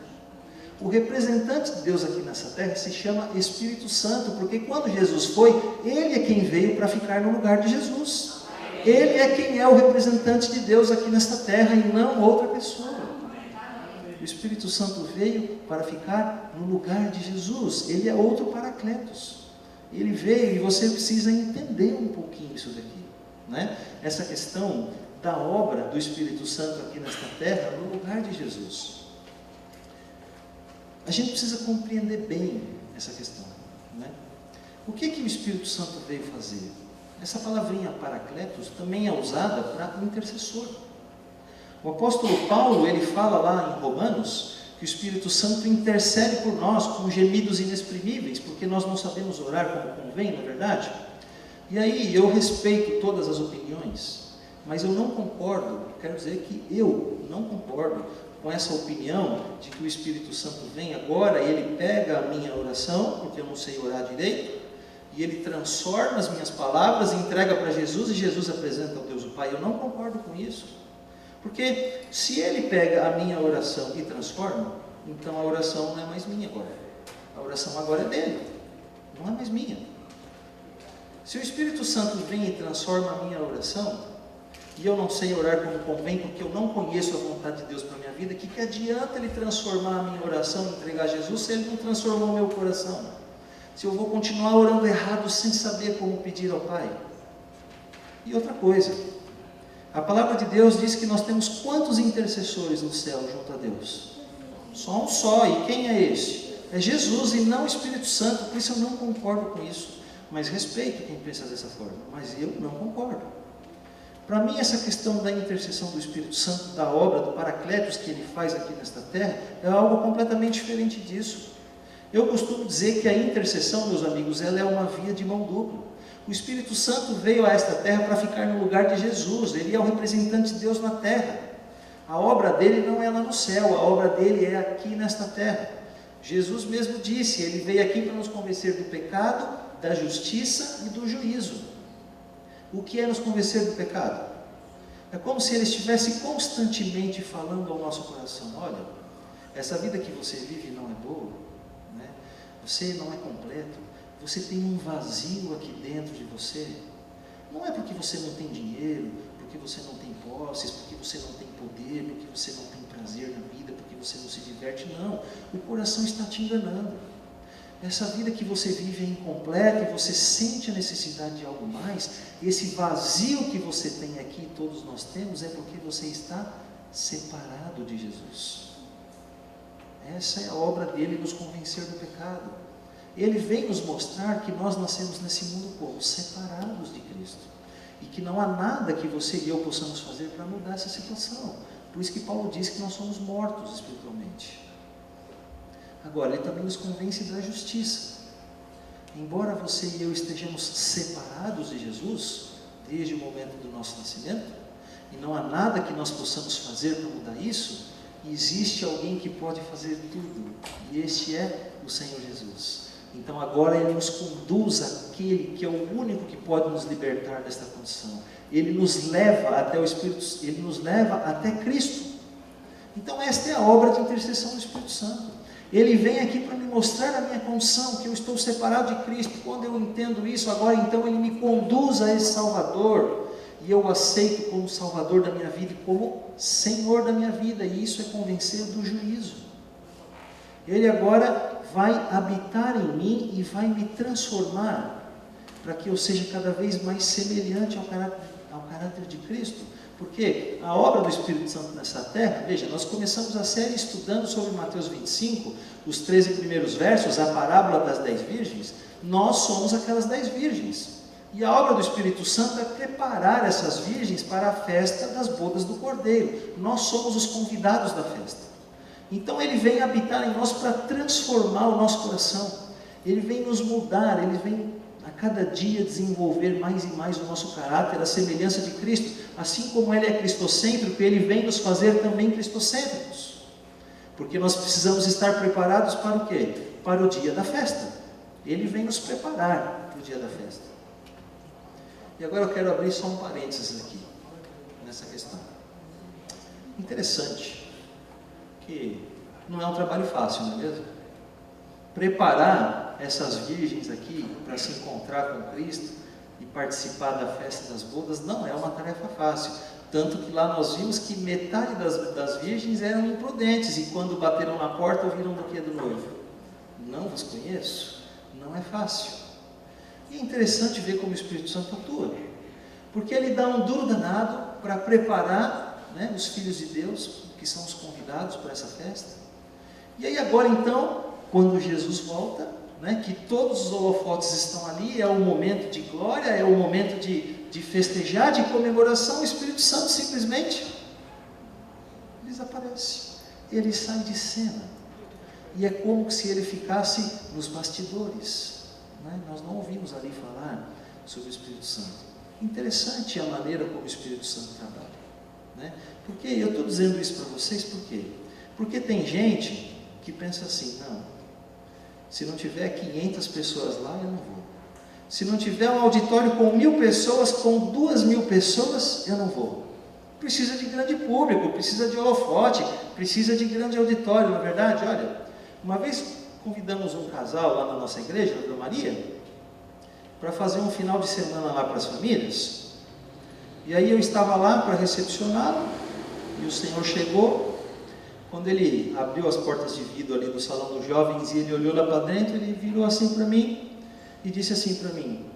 O representante de Deus aqui nessa terra se chama Espírito Santo, porque quando Jesus foi, ele é quem veio para ficar no lugar de Jesus. Ele é quem é o representante de Deus aqui nesta terra e não outra pessoa. O Espírito Santo veio para ficar no lugar de Jesus. Ele é outro Paracletos. Ele veio e você precisa entender um pouquinho isso daqui, né? Essa questão da obra do Espírito Santo aqui nesta terra no lugar de Jesus. A gente precisa compreender bem essa questão, né? O que o Espírito Santo veio fazer? Essa palavrinha Paracletos também é usada para intercessor. O apóstolo Paulo, ele fala lá em Romanos, que o Espírito Santo intercede por nós com gemidos inexprimíveis, porque nós não sabemos orar como convém, não é verdade? E aí, eu respeito todas as opiniões, mas eu não concordo, quero dizer que eu não concordo com essa opinião de que o Espírito Santo vem agora e ele pega a minha oração, porque eu não sei orar direito, e ele transforma as minhas palavras e entrega para Jesus, e Jesus apresenta ao Deus o Pai. Eu não concordo com isso, porque se ele pega a minha oração e transforma, então a oração não é mais minha agora, a oração agora é dele, não é mais minha. Se o Espírito Santo vem e transforma a minha oração, e eu não sei orar como convém, porque eu não conheço a vontade de Deus para a minha vida, que adianta ele transformar a minha oração e entregar a Jesus, se ele não transformou o meu coração? Se eu vou continuar orando errado, sem saber como pedir ao Pai? E outra coisa, a palavra de Deus diz que nós temos quantos intercessores no céu junto a Deus? Só um só, e quem é esse? É Jesus e não o Espírito Santo, por isso eu não concordo com isso. mas respeito quem pensa dessa forma, mas eu não concordo. Para mim, essa questão da intercessão do Espírito Santo, da obra do Paracletos que ele faz aqui nesta terra, é algo completamente diferente disso. Eu costumo dizer que a intercessão, meus amigos, ela é uma via de mão dupla. O Espírito Santo veio a esta terra para ficar no lugar de Jesus, ele é o representante de Deus na terra. A obra dele não é lá no céu, a obra dele é aqui nesta terra. Jesus mesmo disse, ele veio aqui para nos convencer do pecado, da justiça e do juízo. O que é nos convencer do pecado? É como se ele estivesse constantemente falando ao nosso coração: olha, essa vida que você vive não é boa, né? Você não é completo, você tem um vazio aqui dentro de você. Não é porque você não tem dinheiro, porque você não tem posses, porque você não tem poder, porque você não tem prazer na vida, porque você não se diverte, não. O coração está te enganando. Essa vida que você vive é incompleta e você sente a necessidade de algo mais. Esse vazio que você tem aqui, todos nós temos, é porque você está separado de Jesus. Essa é a obra dele, nos convencer do pecado. Ele vem nos mostrar que nós nascemos nesse mundo como separados de Cristo, e que não há nada que você e eu possamos fazer para mudar essa situação. Por isso que Paulo diz que nós somos mortos espiritualmente. Agora, ele também nos convence da justiça. Embora você e eu estejamos separados de Jesus, desde o momento do nosso nascimento, e não há nada que nós possamos fazer para mudar isso, existe alguém que pode fazer tudo, e este é o Senhor Jesus. Então agora ele nos conduz àquele que é o único que pode nos libertar desta condição. Ele nos leva até o Espírito, ele nos leva até Cristo. Então esta é a obra de intercessão do Espírito Santo. Ele vem aqui para me mostrar a minha condição, que eu estou separado de Cristo. Quando eu entendo isso, agora então ele me conduz a esse Salvador, e eu o aceito como Salvador da minha vida, como Senhor da minha vida, e isso é convencer do juízo. Ele agora vai habitar em mim e vai me transformar, para que eu seja cada vez mais semelhante ao caráter de Cristo. Porque a obra do Espírito Santo nessa terra, veja, nós começamos a série estudando sobre Mateus 25, os 13 primeiros versos, a parábola das 10 virgens. Nós somos aquelas 10 virgens. E a obra do Espírito Santo é preparar essas virgens para a festa das bodas do Cordeiro. Nós somos os convidados da festa. Então ele vem habitar em nós para transformar o nosso coração. Ele vem nos mudar, ele vem a cada dia desenvolver mais e mais o nosso caráter, a semelhança de Cristo. Assim como ele é cristocêntrico, ele vem nos fazer também cristocêntricos. Porque nós precisamos estar preparados para o quê? Para o dia da festa. Ele vem nos preparar para o dia da festa. E agora eu quero abrir só um parênteses aqui, nessa questão. Interessante, que não é um trabalho fácil, não é mesmo? Preparar essas virgens aqui para se encontrar com Cristo e participar da festa das bodas não é uma tarefa fácil. Tanto que lá nós vimos que metade das virgens eram imprudentes, e quando bateram na porta ouviram do que do noivo? Não vos conheço. Não é fácil. E é interessante ver como o Espírito Santo atua, porque ele dá um duro danado para preparar, né, os filhos de Deus, que são os convidados para essa festa. E aí agora então, quando Jesus volta, né, que todos os holofotes estão ali, é o momento de glória, é o momento de festejar, de comemoração, o Espírito Santo simplesmente desaparece, ele sai de cena, e é como se ele ficasse nos bastidores, né? Nós não ouvimos ali falar sobre o Espírito Santo. Interessante a maneira como o Espírito Santo trabalha, né? Porque eu estou dizendo isso para vocês, por quê? Porque tem gente que pensa assim: não, se não tiver 500 pessoas lá, eu não vou. Se não tiver um auditório com 1000 pessoas, com 2000 pessoas, eu não vou. Precisa de grande público, precisa de holofote, precisa de grande auditório, não é verdade? Olha, uma vez convidamos um casal lá na nossa igreja, a Dona Maria, para fazer um final de semana lá para as famílias. E aí eu estava lá para recepcioná-lo, e o Senhor chegou. Quando ele abriu as portas de vidro ali do salão dos jovens e ele olhou lá para dentro, ele virou assim para mim e disse assim para mim: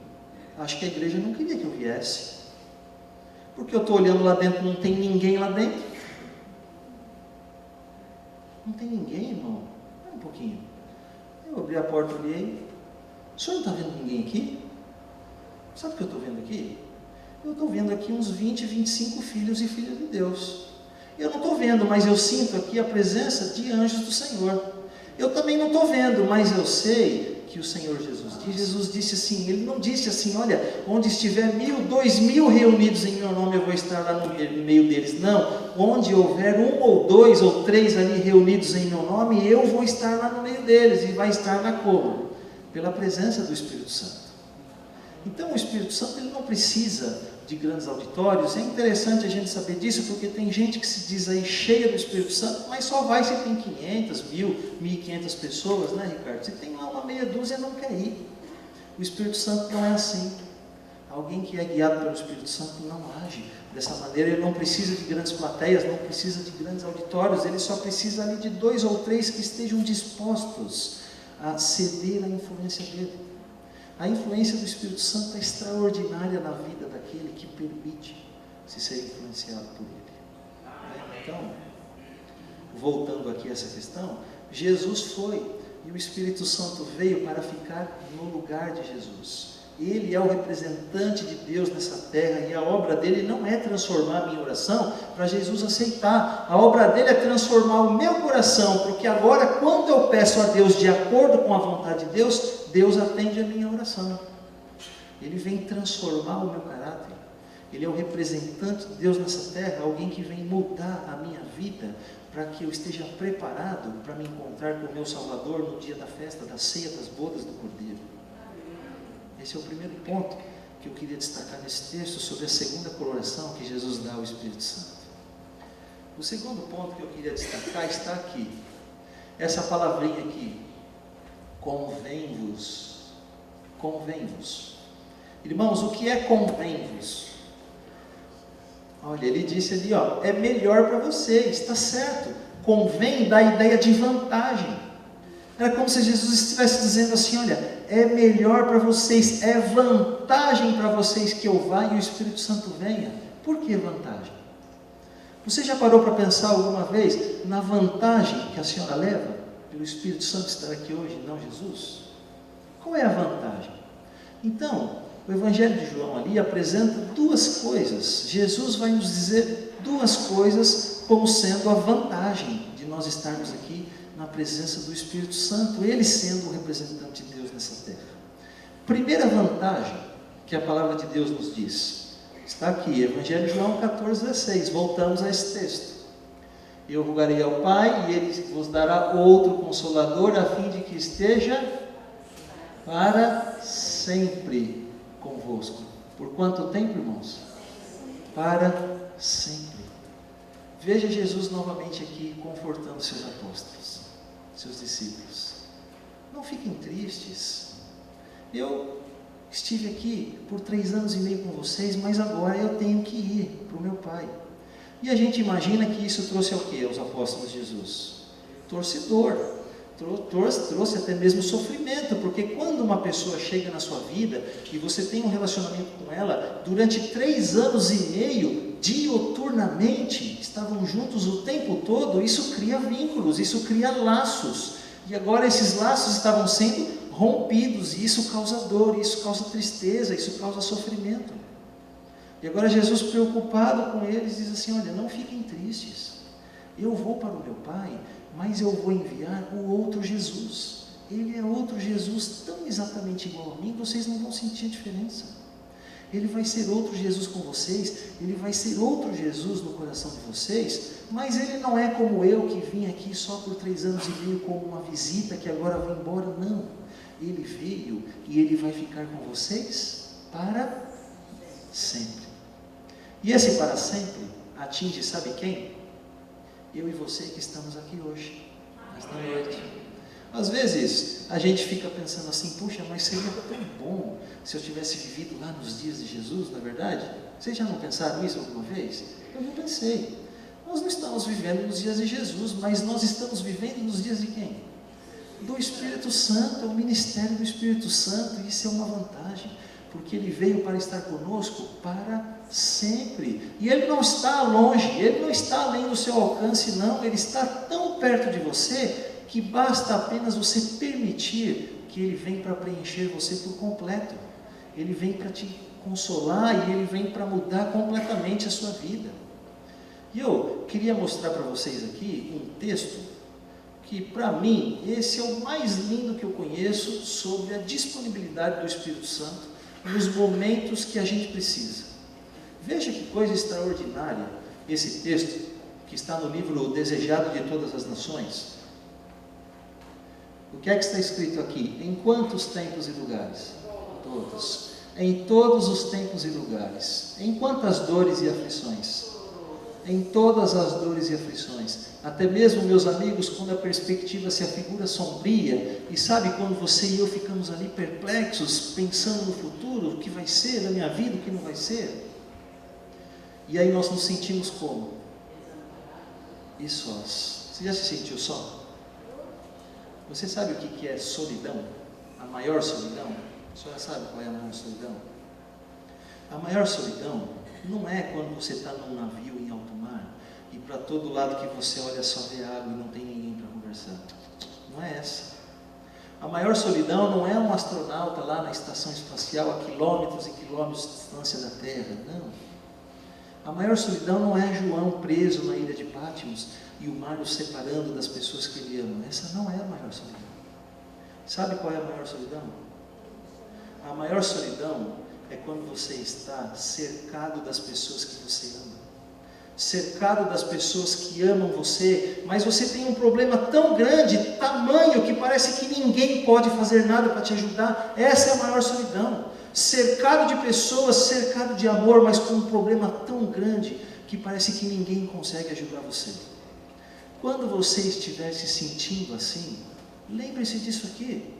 acho que a igreja não queria que eu viesse, porque eu estou olhando lá dentro, não tem ninguém lá dentro. Não tem ninguém, irmão? Espera um pouquinho. Eu abri a porta, olhei: o senhor não está vendo ninguém aqui? Sabe o que eu estou vendo aqui? Eu estou vendo aqui uns 20, 25 filhos e filhas de Deus. Eu não estou vendo, mas eu sinto aqui a presença de anjos do Senhor. Eu também não estou vendo, mas eu sei que o Senhor Jesus diz. Jesus disse assim, Ele não disse assim, olha, onde estiver 1.000, 2.000 reunidos em meu nome, eu vou estar lá no meio deles. Não, onde houver 1 ou 2 ou 3 ali reunidos em meu nome, eu vou estar lá no meio deles. E vai estar lá como? Pela presença do Espírito Santo. Então o Espírito Santo ele não precisa de grandes auditórios. É interessante a gente saber disso, porque tem gente que se diz aí cheia do Espírito Santo, mas só vai se tem 500, 1.000, 1.500 pessoas, né, Ricardo? Se tem lá uma meia dúzia, não quer ir. O Espírito Santo não é assim. Alguém que é guiado pelo Espírito Santo não age dessa maneira. Ele não precisa de grandes plateias, não precisa de grandes auditórios, ele só precisa ali de 2 ou 3 que estejam dispostos a ceder à influência dele. A influência do Espírito Santo é extraordinária na vida daquele que permite se ser influenciado por ele. Então, voltando aqui a essa questão, Jesus foi e o Espírito Santo veio para ficar no lugar de Jesus. Ele é o representante de Deus nessa terra e a obra dele não é transformar a minha oração para Jesus aceitar. A obra dele é transformar o meu coração, porque agora quando eu peço a Deus de acordo com a vontade de Deus, Deus atende a minha oração. Ele vem transformar o meu caráter. Ele é o representante de Deus nessa terra, alguém que vem mudar a minha vida para que eu esteja preparado para me encontrar com o meu Salvador no dia da festa, da ceia, das bodas do Cordeiro. Esse é o primeiro ponto que eu queria destacar nesse texto sobre a segunda coloração que Jesus dá ao Espírito Santo. O segundo ponto que eu queria destacar está aqui. Essa palavrinha aqui, convém-vos. Convém-vos. Irmãos, o que é convém-vos? Olha, ele disse ali, ó, é melhor para vocês, está certo. Convém dá a ideia de vantagem. Era como se Jesus estivesse dizendo assim, olha, é melhor para vocês, é vantagem para vocês que eu vá e o Espírito Santo venha. Por que vantagem? Você já parou para pensar alguma vez na vantagem que a senhora leva pelo Espírito Santo estar aqui hoje e não Jesus? Qual é a vantagem? Então, o Evangelho de João ali apresenta 2 coisas. Jesus vai nos dizer 2 coisas como sendo a vantagem de nós estarmos aqui na presença do Espírito Santo, ele sendo o representante de Deus nessa terra. Primeira vantagem que a palavra de Deus nos diz, está aqui, Evangelho de João 14:16, voltamos a esse texto. Eu rogarei ao Pai e Ele vos dará outro Consolador, a fim de que esteja para sempre convosco. Por quanto tempo, irmãos? Para sempre. Veja Jesus novamente aqui confortando seus apóstolos, seus discípulos. Não fiquem tristes. Eu estive aqui por 3 anos e meio com vocês, mas agora eu tenho que ir para o meu Pai. E a gente imagina que isso trouxe ao quê? Aos apóstolos de Jesus? Torcedor. Trouxe até mesmo sofrimento, porque quando uma pessoa chega na sua vida e você tem um relacionamento com ela, durante 3 anos e meio, dioturnamente, estavam juntos o tempo todo, isso cria vínculos, isso cria laços, e agora esses laços estavam sendo rompidos, e isso causa dor, isso causa tristeza, isso causa sofrimento. E agora Jesus, preocupado com eles, diz assim, olha, não fiquem tristes, eu vou para o meu Pai, mas eu vou enviar o outro Jesus. Ele é outro Jesus tão exatamente igual a mim, vocês não vão sentir a diferença. Ele vai ser outro Jesus com vocês, ele vai ser outro Jesus no coração de vocês, mas ele não é como eu que vim aqui só por 3 anos e meio como uma visita que agora vou embora, não. Ele veio e ele vai ficar com vocês para sempre. E esse para sempre atinge, sabe quem? Eu e você que estamos aqui hoje, nesta noite. Às vezes a gente fica pensando assim, puxa, mas seria tão bom se eu tivesse vivido lá nos dias de Jesus, não é verdade? Vocês já não pensaram isso alguma vez? Eu já pensei. Nós não estamos vivendo nos dias de Jesus, mas nós estamos vivendo nos dias de quem? Do Espírito Santo, é o ministério do Espírito Santo, e isso é uma vantagem, porque ele veio para estar conosco para sempre, e ele não está longe, ele não está além do seu alcance, não, ele está tão perto de você, que basta apenas você permitir que ele venha para preencher você por completo, ele vem para te consolar e Ele vem para mudar completamente a sua vida. E eu queria mostrar para vocês aqui um texto que, para mim, esse é o mais lindo que eu conheço sobre a disponibilidade do Espírito Santo nos momentos que a gente precisa. Veja que coisa extraordinária esse texto que está no livro O Desejado de Todas as Nações. O que é que está escrito aqui? Em quantos tempos e lugares? Todos. Em todos os tempos e lugares. Em quantas dores e aflições? Em todas as dores e aflições. Até mesmo, meus amigos, quando a perspectiva se afigura sombria, e sabe quando você e eu ficamos ali perplexos, pensando no futuro, o que vai ser da minha vida, o que não vai ser? E aí nós nos sentimos como? E sós. Você já se sentiu só? Você sabe o que é solidão? A maior solidão? A senhora sabe qual é a maior solidão? A maior solidão não é quando você está num navio em alto mar e para todo lado que você olha só vê água e não tem ninguém para conversar. Não é essa. A maior solidão não é um astronauta lá na estação espacial a quilômetros e quilômetros de distância da Terra. Não. A maior solidão não é João preso na ilha de Patmos e o mar o separando das pessoas que ele ama. Essa não é a maior solidão. Sabe qual é a maior solidão? A maior solidão é quando você está cercado das pessoas que você ama. Cercado das pessoas que amam você, mas você tem um problema tão grande, tamanho, que parece que ninguém pode fazer nada para te ajudar. Essa é a maior solidão. Cercado de pessoas, cercado de amor, mas com um problema tão grande que parece que ninguém consegue ajudar você. Quando você estiver se sentindo assim, lembre-se disso aqui.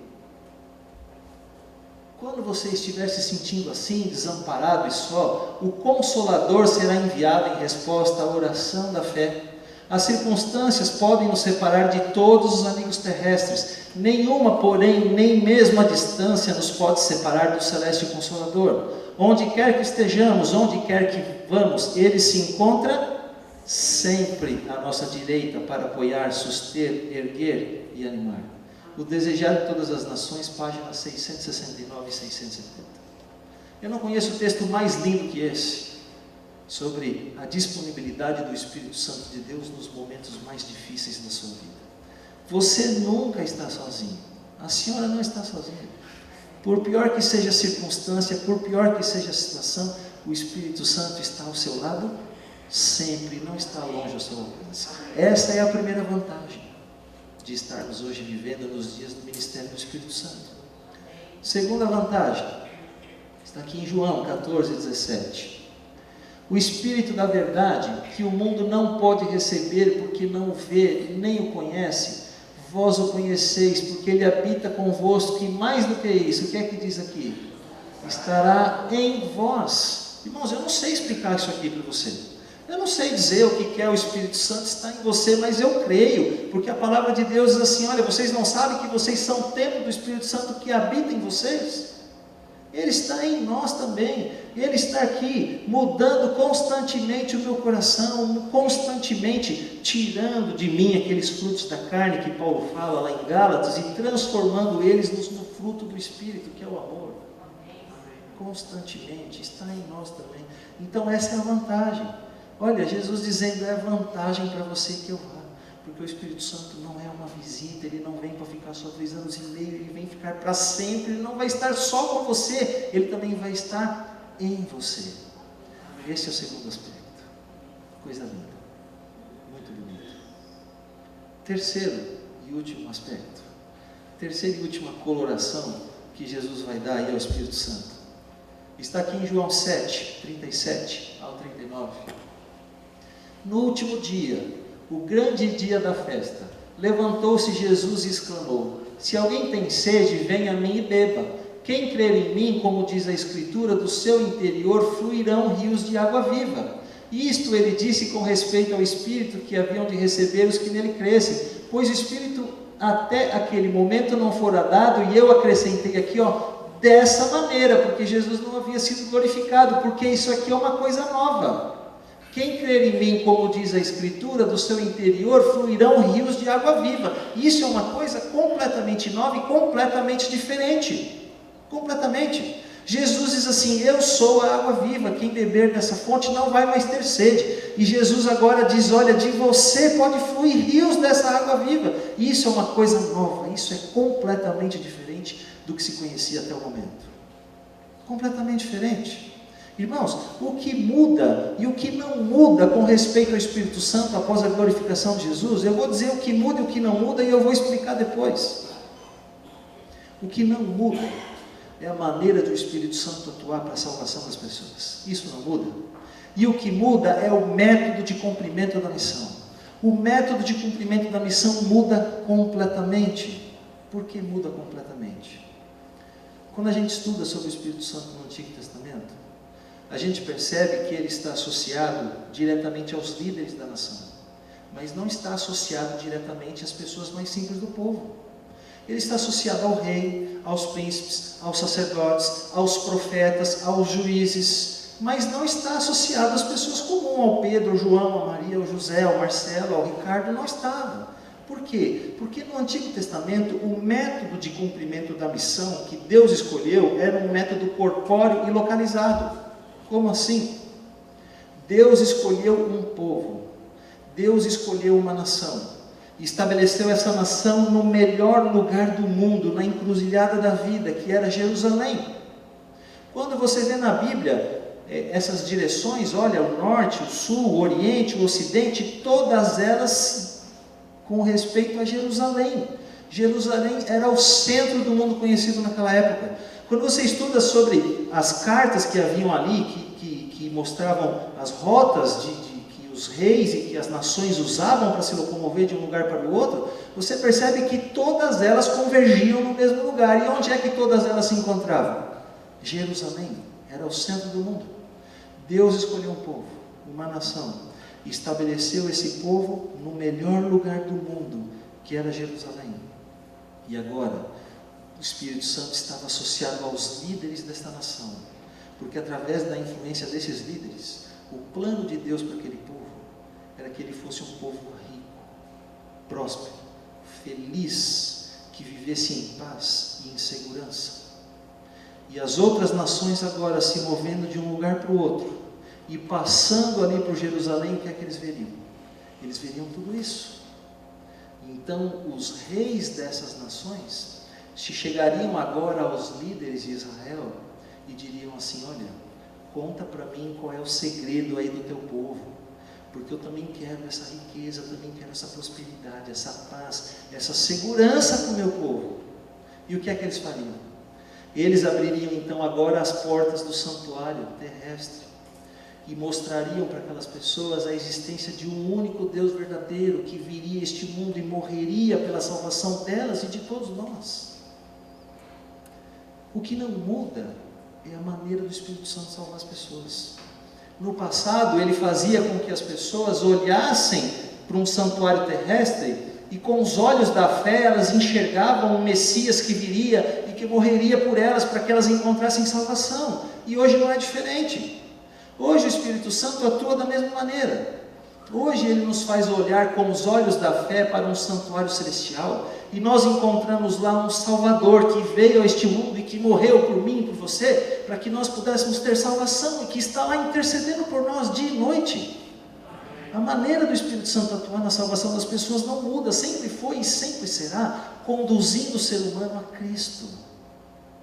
Quando você estiver se sentindo assim, desamparado e só, o Consolador será enviado em resposta à oração da fé. As circunstâncias podem nos separar de todos os amigos terrestres. Nenhuma, porém, nem mesmo a distância nos pode separar do Celeste Consolador. Onde quer que estejamos, onde quer que vamos, Ele se encontra sempre à nossa direita para apoiar, suster, erguer e animar. O Desejado de Todas as Nações, páginas 669 e 670. Eu não conheço texto mais lindo que esse, sobre a disponibilidade do Espírito Santo de Deus nos momentos mais difíceis da sua vida. Você nunca está sozinho. A senhora não está sozinha. Por pior que seja a circunstância, por pior que seja a situação, o Espírito Santo está ao seu lado sempre, não está longe ao seu alcance. Essa é a primeira vantagem de estarmos hoje vivendo nos dias do ministério do Espírito Santo. Segunda vantagem, está aqui em João 14, 17. O Espírito da verdade, que o mundo não pode receber porque não o vê nem o conhece, vós o conheceis, porque ele habita convosco, e mais do que isso, o que é que diz aqui? Estará em vós. Irmãos, eu não sei explicar isso aqui para você. Eu não sei dizer o que é o Espírito Santo está em você, mas eu creio, porque a palavra de Deus diz assim: olha, vocês não sabem que vocês são o templo do Espírito Santo que habita em vocês? Ele está em nós também. Ele está aqui, mudando constantemente o meu coração, constantemente tirando de mim aqueles frutos da carne que Paulo fala lá em Gálatas e transformando eles no fruto do Espírito, que é o amor. Constantemente, está em nós também. Então essa é a vantagem. Olha, Jesus dizendo: é vantagem para você que eu vá, porque o Espírito Santo não é uma visita, ele não vem para ficar só 3 anos e meio, ele vem ficar para sempre, ele não vai estar só com você, ele também vai estar em você. Esse é o segundo aspecto. Coisa linda, muito bonito. Terceiro e último aspecto, terceira e última coloração que Jesus vai dar aí ao Espírito Santo, está aqui em João 7, 37 ao 39. No último dia, o grande dia da festa, levantou-se Jesus e exclamou: se alguém tem sede, venha a mim e beba. Quem crer em mim, como diz a Escritura, do seu interior fluirão rios de água viva. Isto ele disse com respeito ao Espírito que haviam de receber os que nele crescem, pois o Espírito até aquele momento não fora dado, e eu acrescentei aqui, dessa maneira, porque Jesus não havia sido glorificado, porque isso aqui é uma coisa nova. Quem crer em mim, como diz a Escritura, do seu interior fluirão rios de água viva. Isso é uma coisa completamente nova e completamente diferente. Completamente. Jesus diz assim: eu sou a água viva, quem beber dessa fonte não vai mais ter sede. E Jesus agora diz: olha, de você pode fluir rios dessa água viva. E isso é uma coisa nova, isso é completamente diferente do que se conhecia até o momento. Completamente diferente. Irmãos, o que muda e o que não muda com respeito ao Espírito Santo após a glorificação de Jesus, eu vou dizer o que muda e o que não muda e eu vou explicar depois. O que não muda é a maneira do Espírito Santo atuar para a salvação das pessoas. Isso não muda. E o que muda é o método de cumprimento da missão. O método de cumprimento da missão muda completamente. Por que muda completamente? Quando a gente estuda sobre o Espírito Santo no Antigo Testamento, a gente percebe que ele está associado diretamente aos líderes da nação, mas não está associado diretamente às pessoas mais simples do povo. Ele está associado ao rei, aos príncipes, aos sacerdotes, aos profetas, aos juízes, mas não está associado às pessoas comuns, ao Pedro, ao João, ao Maria, ao José, ao Marcelo, ao Ricardo, não estava. Por quê? Porque no Antigo Testamento o método de cumprimento da missão que Deus escolheu era um método corpóreo e localizado. Como assim? Deus escolheu um povo, Deus escolheu uma nação, estabeleceu essa nação no melhor lugar do mundo, na encruzilhada da vida, que era Jerusalém. Quando você vê na Bíblia essas direções, olha, o norte, o sul, o oriente, o ocidente, todas elas com respeito a Jerusalém. Jerusalém era o centro do mundo conhecido naquela época. Quando você estuda sobre as cartas que haviam ali, que mostravam as rotas que os reis e que as nações usavam para se locomover de um lugar para o outro, você percebe que todas elas convergiam no mesmo lugar. E onde é que todas elas se encontravam? Jerusalém era o centro do mundo. Deus escolheu um povo, uma nação, e estabeleceu esse povo no melhor lugar do mundo, que era Jerusalém. E agora, o Espírito Santo estava associado aos líderes desta nação, porque através da influência desses líderes, o plano de Deus para aquele povo era que ele fosse um povo rico, próspero, feliz, que vivesse em paz e em segurança. E as outras nações agora se movendo de um lugar para o outro e passando ali por Jerusalém, o que é que eles veriam? Eles veriam tudo isso. Então os reis dessas nações se chegariam agora aos líderes de Israel e diriam assim: olha, conta para mim qual é o segredo aí do teu povo, porque eu também quero essa riqueza, eu também quero essa prosperidade, essa paz, essa segurança para o meu povo. E o que é que eles fariam? Eles abririam então agora as portas do santuário terrestre e mostrariam para aquelas pessoas a existência de um único Deus verdadeiro que viria a este mundo e morreria pela salvação delas e de todos nós. O que não muda é a maneira do Espírito Santo salvar as pessoas. No passado, ele fazia com que as pessoas olhassem para um santuário terrestre e com os olhos da fé elas enxergavam o Messias que viria e que morreria por elas para que elas encontrassem salvação. E hoje não é diferente. Hoje o Espírito Santo atua da mesma maneira. Hoje ele nos faz olhar com os olhos da fé para um santuário celestial e nós encontramos lá um Salvador que veio a este mundo e que morreu por mim e por você, para que nós pudéssemos ter salvação e que está lá intercedendo por nós dia e noite. A maneira do Espírito Santo atuar na salvação das pessoas não muda, sempre foi e sempre será, conduzindo o ser humano a Cristo,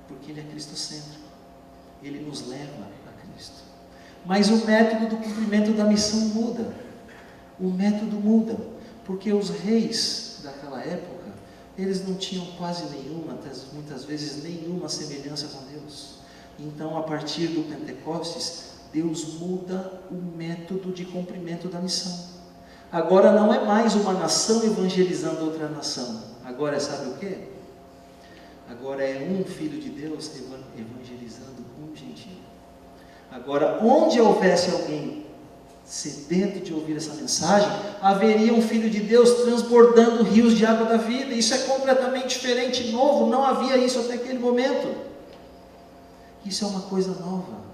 porque ele é cristocêntrico, ele nos leva a Cristo. Mas o método do cumprimento da missão muda. O método muda, porque os reis daquela época, eles não tinham quase nenhuma, muitas vezes nenhuma semelhança com Deus. Então, a partir do Pentecostes, Deus muda o método de cumprimento da missão. Agora não é mais uma nação evangelizando outra nação. Agora sabe o quê? Agora é um filho de Deus evangelizando um gentio. Agora, onde houvesse alguém sedento de ouvir essa mensagem, haveria um filho de Deus transbordando rios de água da vida. Isso é completamente diferente, novo, não havia isso até aquele momento. Isso é uma coisa nova.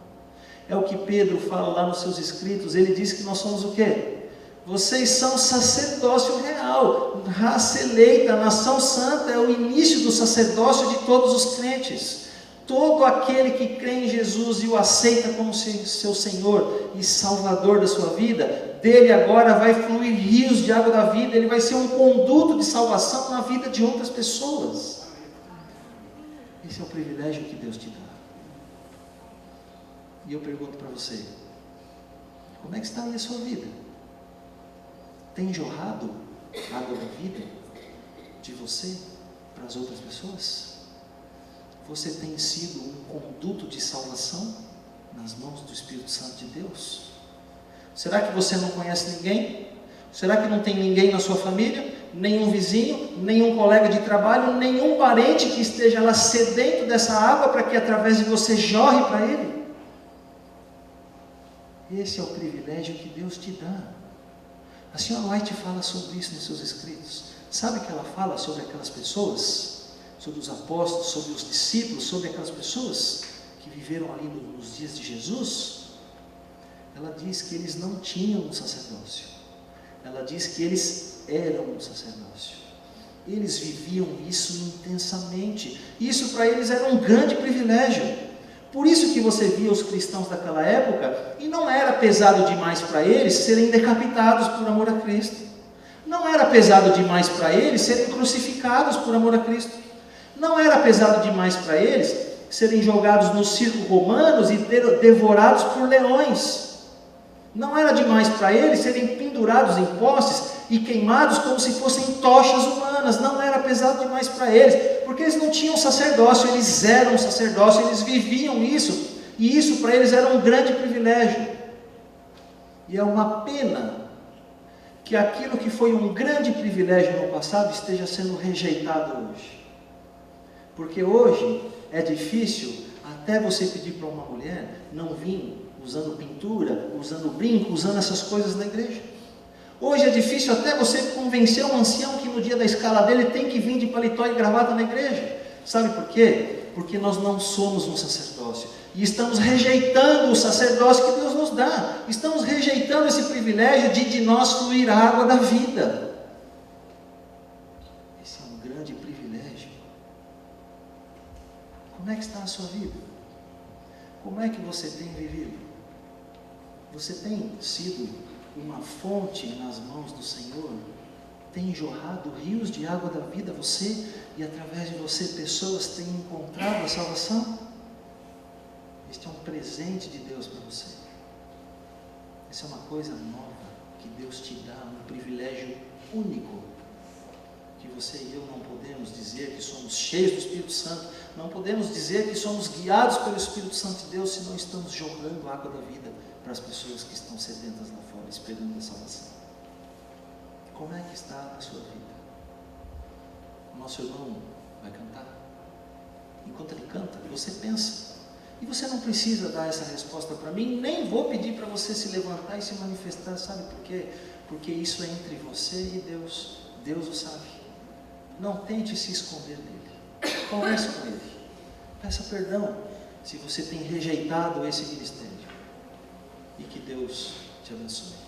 É o que Pedro fala lá nos seus escritos. Ele diz que nós somos o quê? Vocês são sacerdócio real, raça eleita, nação santa. É o início do sacerdócio de todos os crentes. Todo aquele que crê em Jesus e o aceita como seu Senhor e Salvador da sua vida, dele agora vai fluir rios de água da vida, ele vai ser um conduto de salvação na vida de outras pessoas. Esse é o privilégio que Deus te dá. E eu pergunto para você, como é que está aí a sua vida? Tem jorrado água da vida de você para as outras pessoas? Você tem sido um conduto de salvação nas mãos do Espírito Santo de Deus? Será que você não conhece ninguém? Será que não tem ninguém na sua família? Nenhum vizinho, nenhum colega de trabalho, nenhum parente que esteja lá sedento dessa água para que através de você jorre para ele? Esse é o privilégio que Deus te dá. A senhora White fala sobre isso nos seus escritos. Sabe que ela fala sobre aquelas pessoas? Sobre os apóstolos, sobre os discípulos, sobre aquelas pessoas que viveram ali nos dias de Jesus? Ela diz que eles não tinham um sacerdócio. Ela diz que eles eram um sacerdócio. Eles viviam isso intensamente. Isso para eles era um grande privilégio. Por isso que você via os cristãos daquela época, e não era pesado demais para eles serem decapitados por amor a Cristo. Não era pesado demais para eles serem crucificados por amor a Cristo. Não era pesado demais para eles serem jogados nos circos romanos e devorados por leões. Não era demais para eles serem pendurados em postes e queimados como se fossem tochas humanas. Não era pesado demais para eles, porque eles não tinham sacerdócio, eles eram sacerdócio, eles viviam isso, e isso para eles era um grande privilégio. E é uma pena que aquilo que foi um grande privilégio no passado esteja sendo rejeitado hoje. Porque hoje é difícil até você pedir para uma mulher não vir usando pintura, usando brinco, usando essas coisas na igreja. Hoje é difícil até você convencer um ancião que no dia da escala dele tem que vir de paletó e gravata na igreja. Sabe por quê? Porque nós não somos um sacerdócio. E estamos rejeitando o sacerdócio que Deus nos dá. Estamos rejeitando esse privilégio de nós fluir a água da vida. Esse é um grande privilégio. Como é que está a sua vida? Como é que você tem vivido? Você tem sido uma fonte nas mãos do Senhor? Tem jorrado rios de água da vida a você, e através de você pessoas têm encontrado a salvação? Este é um presente de Deus para você. Isso é uma coisa nova que Deus te dá, um privilégio único, que você e eu não podemos dizer que somos cheios do Espírito Santo, não podemos dizer que somos guiados pelo Espírito Santo de Deus se não estamos jorrando a água da vida para as pessoas que estão sedentas lá fora, esperando a salvação. Como é que está a sua vida? O nosso irmão vai cantar. Enquanto ele canta, você pensa. E você não precisa dar essa resposta para mim, nem vou pedir para você se levantar e se manifestar, sabe por quê? Porque isso é entre você e Deus. Deus o sabe. Não tente se esconder dele. Converse com ele. Peça perdão se você tem rejeitado esse ministério. E que Deus te abençoe.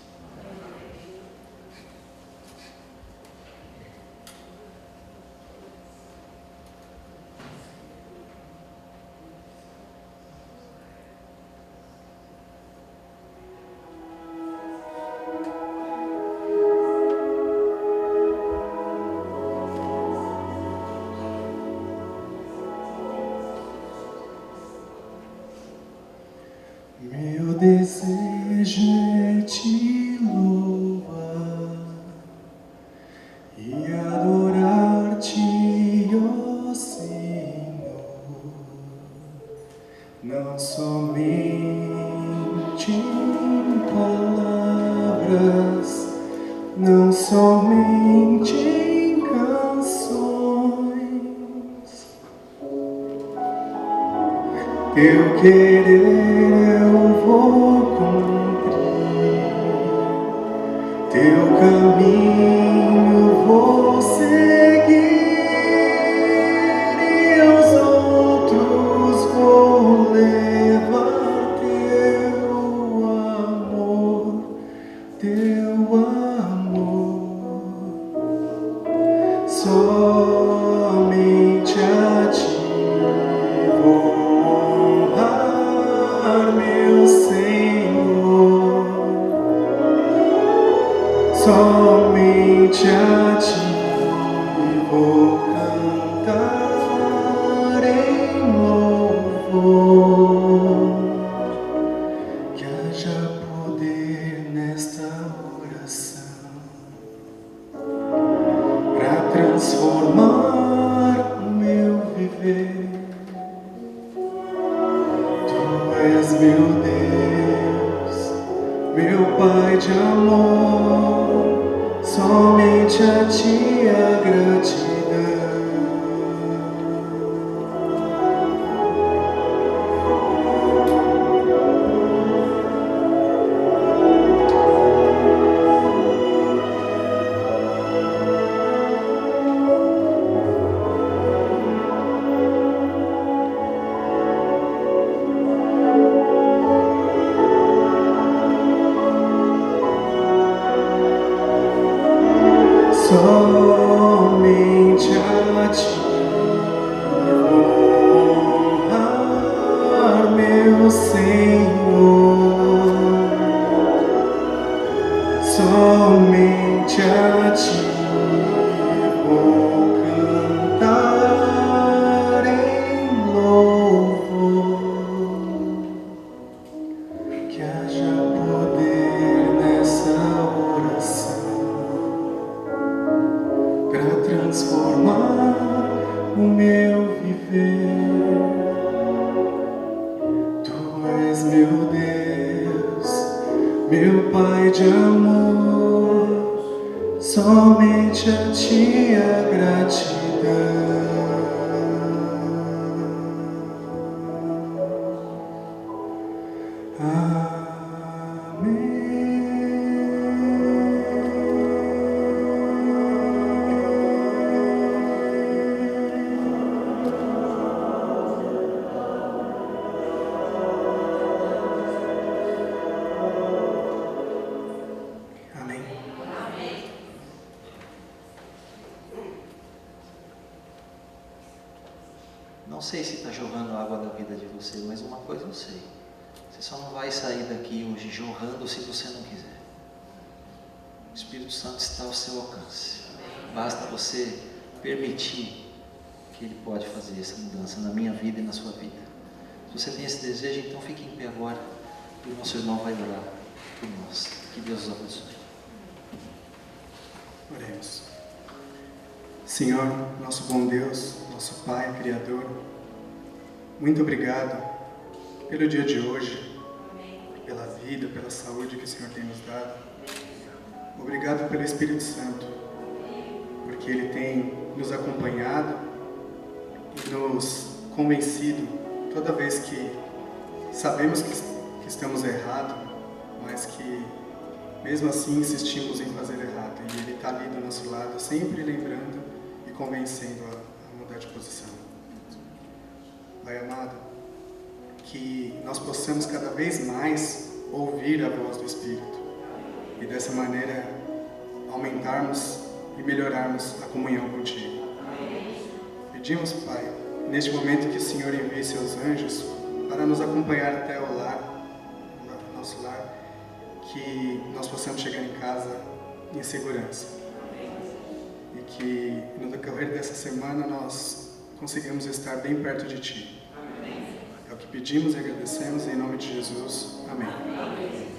Meu desejo é te louvar e adorar-te, ó Senhor, não somente em palavras, não somente em canções. Teu querer eu vou cumprir, teu caminho vou seguir, e aos outros vou levar teu amor, teu amor. Somente a ti vou meu viver. Tu és meu Deus, meu Pai de amor, somente a Ti a gratidão. Não sei se está jorrando água da vida de você, mas uma coisa eu sei. Você só não vai sair daqui hoje jorrando se você não quiser. O Espírito Santo está ao seu alcance. Basta você permitir que Ele pode fazer essa mudança na minha vida e na sua vida. Se você tem esse desejo, então fique em pé agora. E o nosso irmão vai orar por nós. Que Deus os abençoe. Oremos. Senhor, nosso bom Deus, nosso Pai, Criador, muito obrigado pelo dia de hoje, pela vida, pela saúde que o Senhor tem nos dado. Obrigado pelo Espírito Santo, porque Ele tem nos acompanhado e nos convencido toda vez que sabemos que estamos errados, mas que mesmo assim insistimos em fazer errado. E Ele está ali do nosso lado, sempre lembrando e convencendo a mudar de posição. Pai amado, que nós possamos cada vez mais ouvir a voz do Espírito e dessa maneira aumentarmos e melhorarmos a comunhão contigo. Pedimos, Pai, neste momento que o Senhor envie seus anjos para nos acompanhar até o lar, o nosso lar, que nós possamos chegar em casa em segurança. E que no decorrer dessa semana nós consigamos estar bem perto de Ti. É o que pedimos e agradecemos em nome de Jesus. Amém.